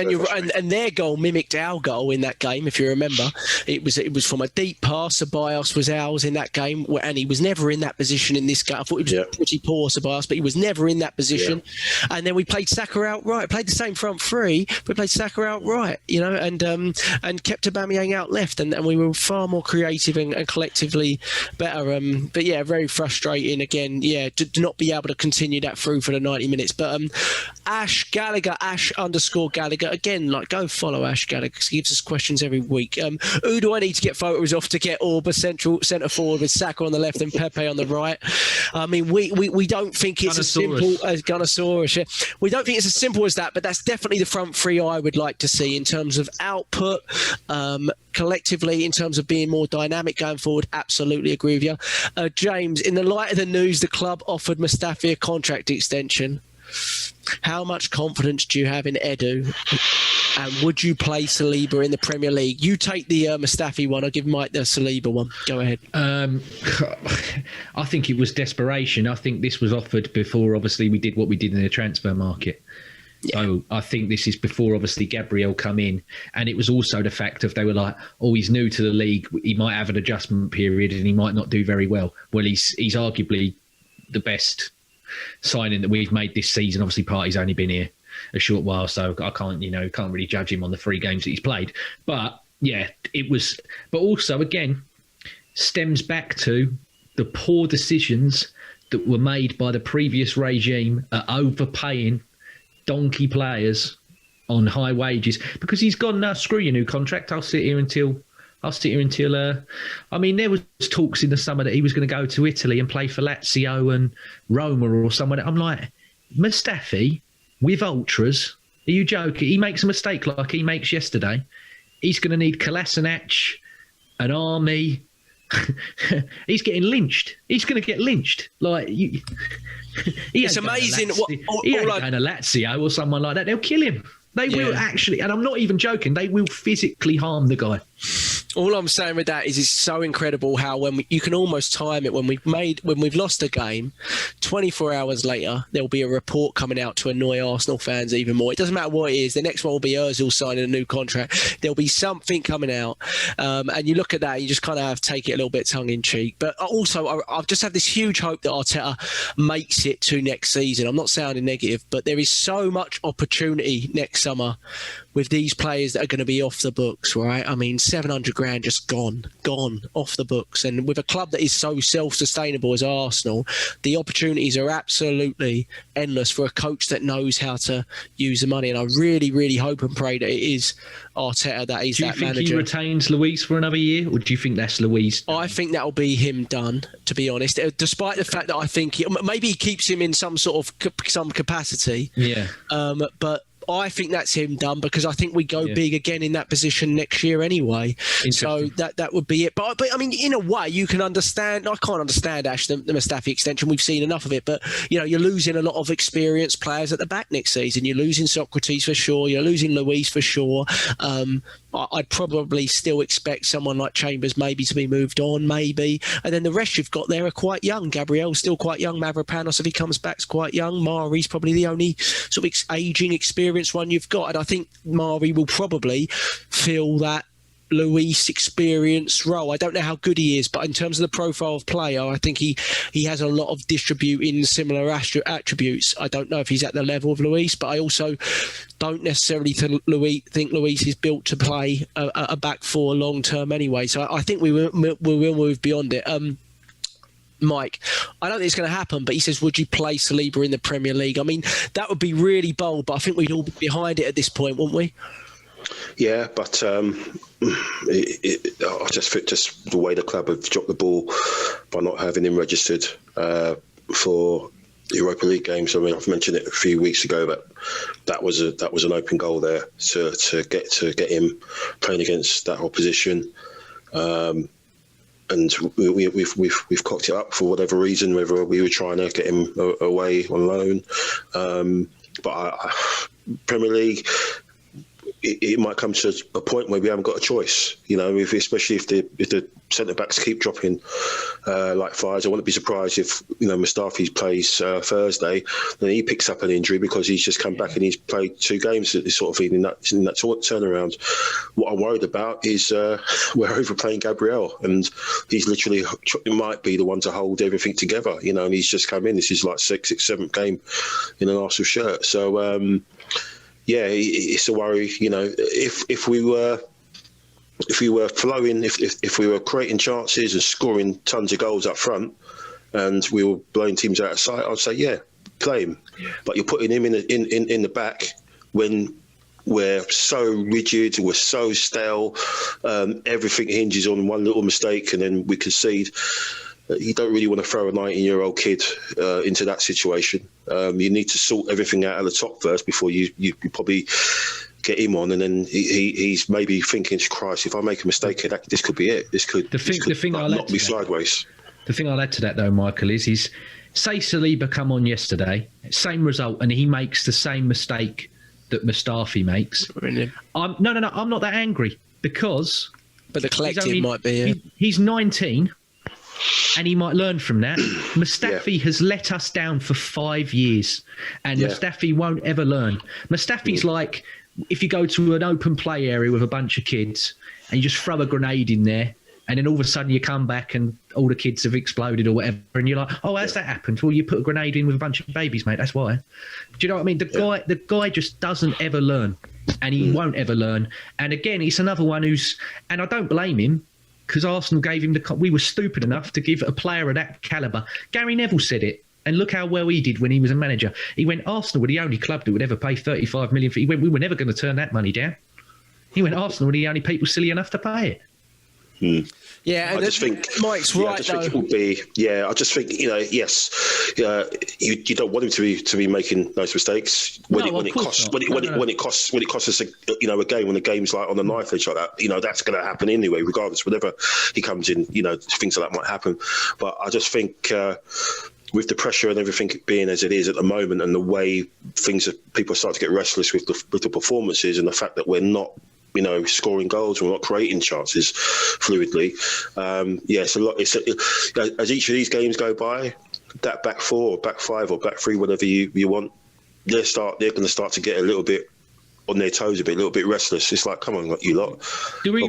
and their goal mimicked our goal in that game. If you remember, it was from a deep pass. Ceballos was ours in that game, and he was never in that position in this game. I thought he was pretty poor, Ceballos, but he was never in that position. Yeah. And then we played Saka outright. Played the same front three, but we played Saka outright, and kept Aubameyang out left, and we were far more creative and collectively better. But yeah, very frustrating again. Yeah, to not be able to continue that through for the 90 minutes. But Ash _Gallagher again, go follow Ash Gallagher because he gives us questions every week. Who do I need to get photos off to get Orba centre forward with Saka on the left and Pepe on the right? I mean, we don't think it's as simple as Gunnosaurus. Yeah. We don't think it's as simple as that, but that's definitely the front three I would like to see in terms of output. Collectively, in terms of being more dynamic going forward, absolutely agree with you. James, in the light of the news, the club offered Mustafi a contract extension. How much confidence do you have in Edu? And would you play Saliba in the Premier League? You take the Mustafi one. I'll give Mike the Saliba one. Go ahead. I think it was desperation. I think this was offered before, obviously, we did what we did in the transfer market. Yeah. So I think this is before, obviously, Gabriel come in. And it was also the fact of they were like, he's new to the league. He might have an adjustment period and he might not do very well. Well, he's arguably the best signing that we've made this season. Obviously, Partey's only been here a short while, so I can't really judge him on the 3 games that he's played. But yeah, it was. But also, again, stems back to the poor decisions that were made by the previous regime at overpaying donkey players on high wages because he's gone, no, screw your new contract. I'll sit here until. I mean, there was talks in the summer that he was going to go to Italy and play for Lazio and Roma or somewhere. I'm like, Mustafi with ultras? Are you joking? He makes a mistake like he makes yesterday. He's going to need Kolasinac, an army. He's getting lynched. He's going to get lynched. It's amazing. He ain't going to Lazio or someone like that. They'll kill him. They will actually, and I'm not even joking, they will physically harm the guy. All I'm saying with that is it's so incredible how you can almost time it when we've lost a game, 24 hours later, there'll be a report coming out to annoy Arsenal fans even more. It doesn't matter what it is. The next one will be Ozil signing a new contract. There'll be something coming out. And you look at that, you just kind of have to take it a little bit tongue-in-cheek. But also, I've just had this huge hope that Arteta makes it to next season. I'm not sounding negative, but there is so much opportunity next summer with these players that are going to be off the books, right? I mean, 700 grand just gone off the books. And with a club that is so self-sustainable as Arsenal, the opportunities are absolutely endless for a coach that knows how to use the money. And I really, really hope and pray that it is Arteta that is that manager. Do you think he retains Luis for another year, or do you think that's Luis done? I think that'll be him done, to be honest. Despite the fact that I think maybe he keeps him in some sort of some capacity. Yeah. But I think that's him done because I think we go big again in that position next year anyway. So that would be it. But I mean, in a way, you can understand. I can't understand, Ash, the Mustafi extension. We've seen enough of it. But, you're losing a lot of experienced players at the back next season. You're losing Socrates for sure. You're losing Luis for sure. I'd probably still expect someone like Chambers maybe to be moved on, maybe. And then the rest you've got there are quite young. Gabriel's still quite young. Mavropanos, if he comes back, is quite young. Mari's probably the only sort of ageing, experienced one you've got. And I think Mari will probably fill that Luis experience role. I don't know how good he is, but in terms of the profile of player, I think he has a lot of distributing similar attributes. I don't know if he's at the level of Luis, but I also don't necessarily think Luis is built to play a back four long term anyway. So I think we will move beyond it. Mike, I don't think it's going to happen, but he says, would you play Saliba in the Premier League? I mean, that would be really bold, but I think we'd all be behind it at this point, wouldn't we? Yeah, but I just think just the way the club have dropped the ball by not having him registered for Europa League games. I mean, I've mentioned it a few weeks ago, but that was an open goal there to get him playing against that opposition. And we've cocked it up for whatever reason, whether we were trying to get him away on loan. But Premier League, it might come to a point where we haven't got a choice, especially if the centre backs keep dropping like flies. I wouldn't be surprised if Mustafi plays Thursday, then he picks up an injury because he's just come back and he's played 2 games. Sort of in that turnaround. What I'm worried about is we're overplaying Gabriel, and he's literally might be the one to hold everything together. And he's just come in. This is like 6th, 7th game in an Arsenal shirt. So. Yeah, it's a worry. If we were flowing, if we were creating chances and scoring tons of goals up front, and we were blowing teams out of sight, I'd say play him. Yeah. But you're putting him in the back when we're so rigid, we're so stale. Everything hinges on one little mistake, and then we concede. You don't really want to throw a 19-year-old kid into that situation. You need to sort everything out at the top first before you probably get him on, and then he's maybe thinking, Christ, if I make a mistake here, this could be it. This could knock me sideways. The thing I'll add to that, though, Michael, is say Saliba come on yesterday, same result, and he makes the same mistake that Mustafi makes. Really? I'm not that angry because... But the collective might be... Yeah. He's 19... and he might learn from that. Mustafi has let us down for 5 years, and Mustafi won't ever learn. Mustafi's like if you go to an open play area with a bunch of kids and you just throw a grenade in there, and then all of a sudden you come back and all the kids have exploded or whatever, and you're like, oh, how's that happened? Well, you put a grenade in with a bunch of babies, mate. That's why. Do you know what I mean? The guy just doesn't ever learn, and he won't ever learn. And again, it's another one who's, and I don't blame him, because Arsenal gave him we were stupid enough to give a player of that calibre. Gary Neville said it, and look how well he did when he was a manager. He went, Arsenal were the only club that would ever pay 35 million for. He went, we were never going to turn that money down. He went, Arsenal were the only people silly enough to pay it. Yeah, I just think Mike's right. I just think it will be. Yeah, I just think yes. You don't want him to be making those mistakes when it costs us a game, when the game's like on the knife edge like that. That's going to happen anyway, regardless. Whenever he comes in, things like that might happen. But I just think with the pressure and everything being as it is at the moment, and the way people start to get restless with the performances, and the fact that we're not scoring goals, we're not creating chances fluidly. It's a lot. As each of these games go by, that back 4 or back 5 or back 3, whatever you want, they're going to start to get a little bit on their toes, a little bit restless. It's like, come on, you lot.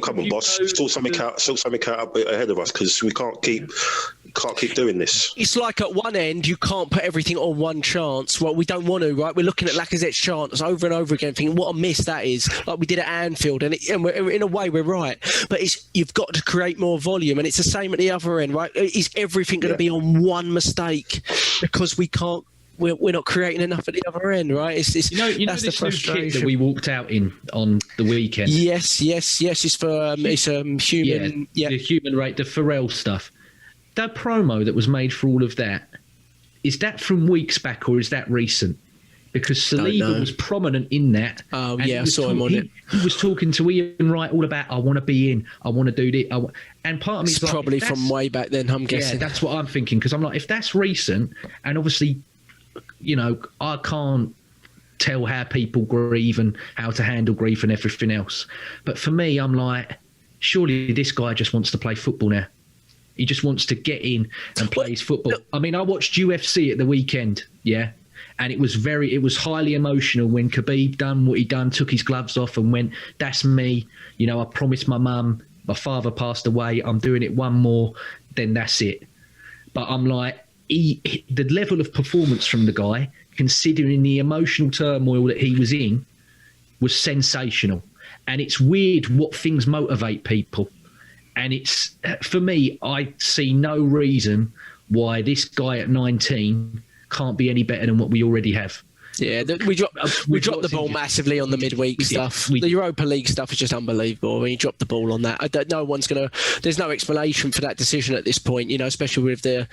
Come on, boss. Sort something out ahead of us, because we can't keep doing this. It's like at one end, you can't put everything on one chance. Well, we don't want to, right? We're looking at Lacazette's chance over and over again, thinking what a miss that is, like we did at Anfield. And we're, in a way, we're right. But you've got to create more volume. And it's the same at the other end, right? Is everything going to be on one mistake because we can't? We're not creating enough at the other end, right? It's that's the frustration. New kit that we walked out in on the weekend. Yes. It's for human. Yeah, the human rate, the Pharrell stuff. That promo that was made for all of that, is that from weeks back or is that recent? Because Saliba was prominent in that. Oh, yeah, I saw him on it. He was talking to Ian Wright all about, I want to be in, I want to do this. And part of me is like, probably from way back then, I'm guessing. Yeah, that's what I'm thinking. Because I'm like, if that's recent, and obviously, I can't tell how people grieve and how to handle grief and everything else. But for me, I'm like, surely this guy just wants to play football now. He just wants to get in and play his football. I mean, I watched UFC at the weekend, and it was highly emotional when Khabib done what he done, took his gloves off and went, that's me. I promised my mum, my father passed away, I'm doing it one more, then that's it. But I'm like, the level of performance from the guy, considering the emotional turmoil that he was in, was sensational. And it's weird what things motivate people. And it's, for me, I see no reason why this guy at 19 can't be any better than what we already have. Yeah, we dropped the ball massively on the midweek stuff. The Europa League stuff is just unbelievable. I mean, you dropped the ball on that. There's no explanation for that decision at this point, especially with the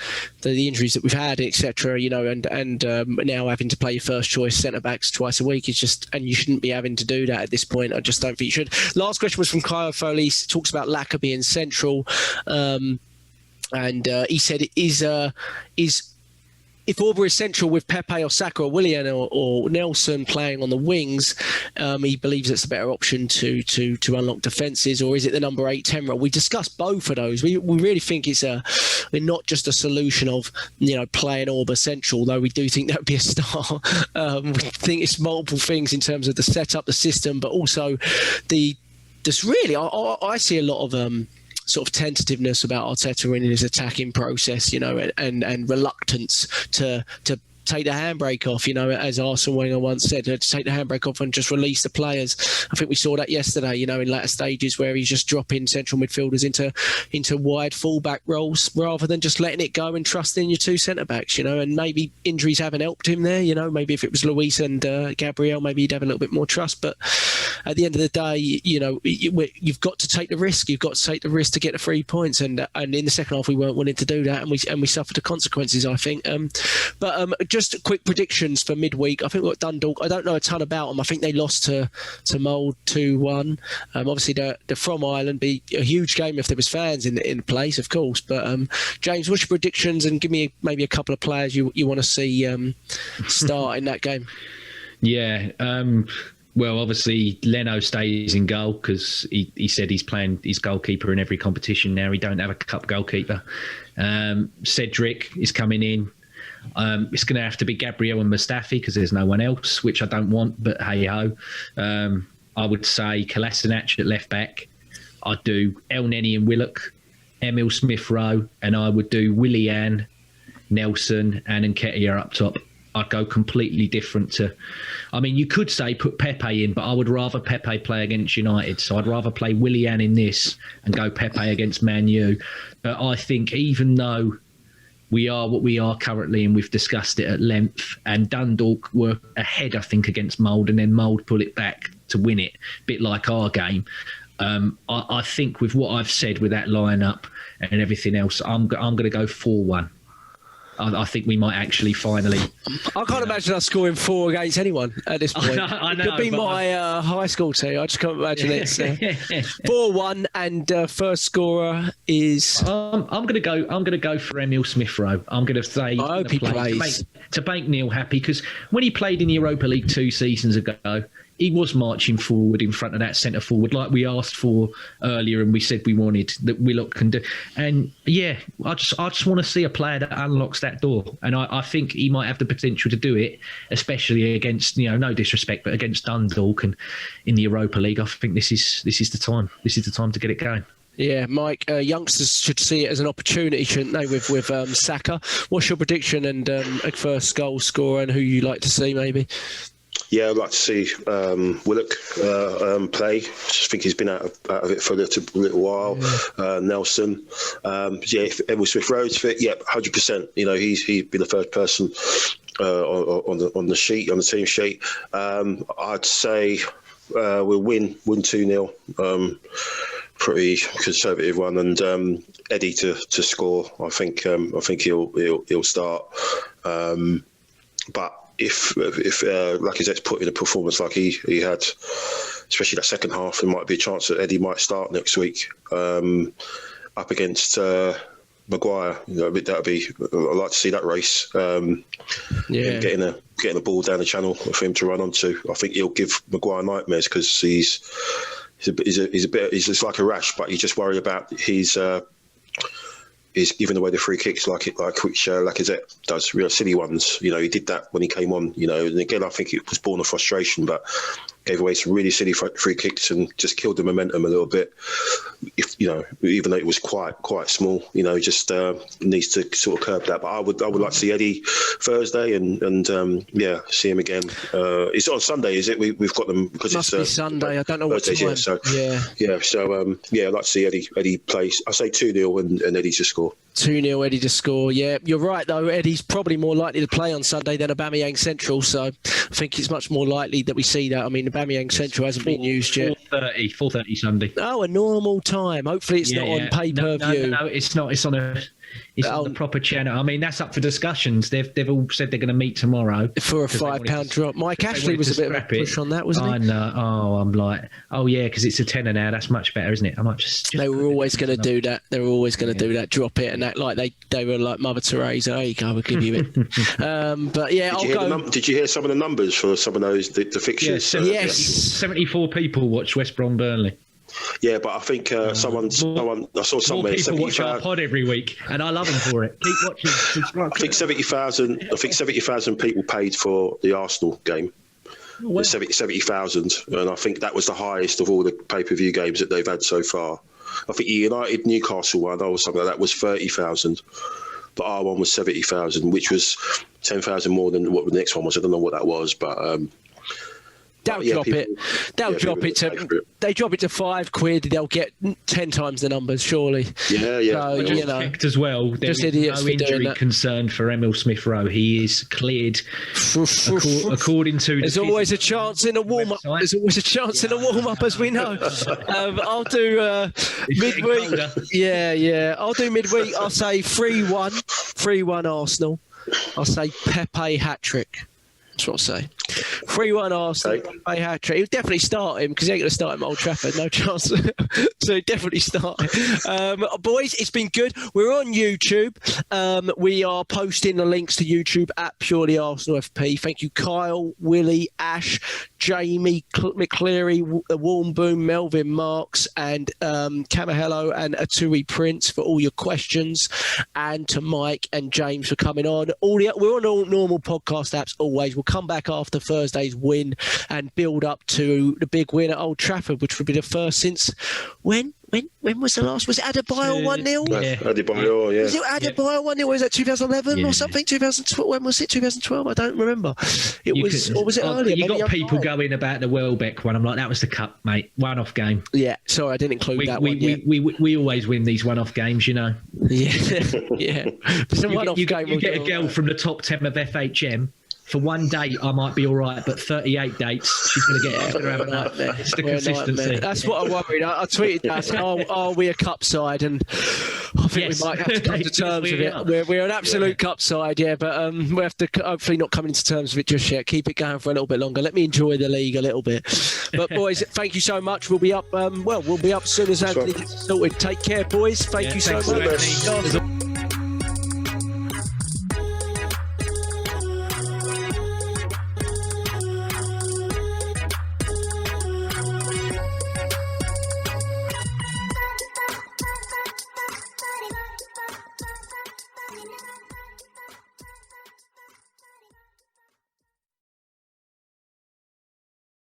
injuries that we've had, etc. And now having to play your first choice centre backs twice a week is just, and you shouldn't be having to do that at this point. I just don't think you should. Last question was from Kyle Foley. He talks about Laka being central, and he said it is. If Aubrey is central with Pepe or Saka or Willian or Nelson playing on the wings, he believes it's a better option to unlock defences, or is it the number 8-10 role? We discussed both of those. We really think it's not just a solution of playing Aubrey central, though we do think that would be a start. We think it's multiple things in terms of the setup, the system, but also I see a lot of sort of tentativeness about Arteta in his attacking process, and reluctance to take the handbrake off, as Arsene Wenger once said, to take the handbrake off and just release the players. I think we saw that yesterday, in latter stages where he's just dropping central midfielders into wide fullback roles rather than just letting it go and trusting your two centre-backs, and maybe injuries haven't helped him there, maybe if it was Luis and Gabriel, maybe he'd have a little bit more trust, but at the end of the day, you've got to take the risk. You've got to take the risk to get the 3 points, and in the second half we weren't willing to do that, and we suffered the consequences, I think. But just quick predictions for midweek. I think we've got Dundalk. I don't know a ton about them. I think they lost to Mold 2-1. Obviously, they're from Ireland. Be a huge game if there was fans in the place, of course. But James, what's your predictions? And give me maybe a couple of players you want to see start in that game. Yeah. Well, obviously, Leno stays in goal because he said he's playing his goalkeeper in every competition now. He don't have a cup goalkeeper. Cedric is coming in. It's going to have to be Gabriel and Mustafi because there's no one else, which I don't want, but hey-ho. I would say Kolasinac at left-back. I'd do El Neni and Willock, Emil Smith-Rowe, and I would do Willian, Nelson and Nketiah up top. I'd go completely different to... I mean, you could say put Pepe in, but I would rather Pepe play against United. So I'd rather play Willian in this and go Pepe against Man U. But I think even though we are what we are currently, and we've discussed it at length, and Dundalk were ahead, I think, against Mould, and then Mould pull it back to win it, a bit like our game. I think with what I've said with that lineup and everything else, I'm going to go 4-1. I think we might actually finally... I can't imagine us scoring 4 against anyone at this point. I know, it could be my high school team. I just can't imagine it. 4-1, and first scorer is... I'm going to go for Emil Smith-Rowe. I'm going to say... I hope he plays. To make Neil happy, because when he played in the Europa League 2 seasons ago, he was marching forward in front of that centre forward like we asked for earlier, and we said we wanted that Willock can do. And yeah, I just want to see a player that unlocks that door, and I think he might have the potential to do it, especially against, no disrespect, but against Dundalk and in the Europa League. I think this is the time. This is the time to get it going. Yeah, Mike, youngsters should see it as an opportunity, shouldn't they, with Saka? What's your prediction and a first goal scorer and who you like to see maybe? Yeah, I'd like to see Willock play. I just think he's been out of it for a little while. Yeah. Nelson. If Emil Smith-Rowe's fit, 100%. He's been the first person on the team sheet. I'd say we'll win 2-0. Pretty conservative one, and Eddie to score. I think he'll start. But if Lacazette's put in a performance like he had, especially that second half, there might be a chance that Eddie might start next week up against Maguire. That'd be. I'd like to see that race. Getting a ball down the channel for him to run onto. I think he'll give Maguire nightmares because he's like a rash, but you just worry about he's giving away the free kicks like which Lacazette does, real silly ones. He did that when he came on. And again, I think it was born of frustration, but gave away some really silly free kicks and just killed the momentum a little bit. Even though it was quite small, just needs to sort of curb that. But I would like to see Eddie Thursday and see him again. It's on Sunday, is it? We've got them because must be Sunday. I don't know what time. So I'd like to see Eddie play. I say 2-0 and Eddie to score. 2-0 Eddie to score. Yeah, you're right, though. Eddie's probably more likely to play on Sunday than Aubameyang Central, so I think it's much more likely that we see that. I mean, Aubameyang Central hasn't been used yet. 4:30 Sunday. Oh, a normal time. Hopefully it's not on pay-per-view. No, it's not. It's on on the proper channel. I mean, that's up for discussions. They've all said they're going to meet tomorrow for a £5 drop. Mike Ashley was a bit of a push on that, wasn't he? I know. Oh, I'm like, yeah, because it's a tenner now. That's much better, isn't it? I might just they were always going to do that. They were always going to do that. Drop it and act like they were like Mother Teresa. There you go. We'll give you it. But yeah, did you hear some of the numbers for some of those the fixtures? Yes. 74 people watched West Brom Burnley. Yeah, but I think someone I saw somewhere. People watch our pod every week, and I love them for it. Keep watching. Subscribe. I think 70,000 people paid for the Arsenal game. Well, 70,000, and I think that was the highest of all the pay-per-view games that they've had so far. I think the United Newcastle one or something like that was 30,000, but our one was 70,000, which was 10,000 more than what the next one was. I don't know what that was, but. They'll drop it. They drop it to £5. They'll get 10 times the numbers, surely. Yeah. So, just checked as well. There is no injury concern for Emil Smith Rowe. He is cleared according to. There's always a chance in a warm up. There's always a chance in a warm up, as we know. I'll do midweek. Yeah. I'll do midweek. I'll say 3-1 Arsenal. I'll say Pepe hat trick. That's what I'll say. 3-1 Arsenal, a hat-trick. He'll definitely start him because he ain't going to start him at Old Trafford. No chance. So he'll definitely start him. Boys, it's been good. We're on YouTube. We are posting the links to YouTube at Purely Arsenal FP. Thank you, Kyle, Willie, Ash, Jamie, McCleary, Warm Boom, Melvin Marks, and Camahello and Atui Prince for all your questions, and to Mike and James for coming on. We're on all normal podcast apps always. We'll come back after Thursday's win and build up to the big win at Old Trafford, which would be the first since when was the last? Was it Adebayo 1-0? Yeah, Adebayo, yeah. Was it Adebayo 1-0? Was that 2011 or something? 2012? When was it? 2012? I don't remember. Or was it earlier? You got people going about the Welbeck one. I'm like, that was the cup, mate. One-off game. Yeah, sorry, I didn't include that one. We always win these one-off games, you know. Yeah. It's a one-off game. You get a girl from the top 10 of FHM. For one date, I might be all right, but 38 dates, she's going to get it. Have a nightmare. It's the consistency. That's what I worried. I tweeted that. Are we a cup side? And I think we might have to come to terms with it. We're an absolute cup side, but we have to hopefully not come into terms with it just yet. Keep it going for a little bit longer. Let me enjoy the league a little bit. But boys, thank you so much. We'll be up. We'll be up as soon as Anthony gets sorted. Take care, boys. Thank you so much.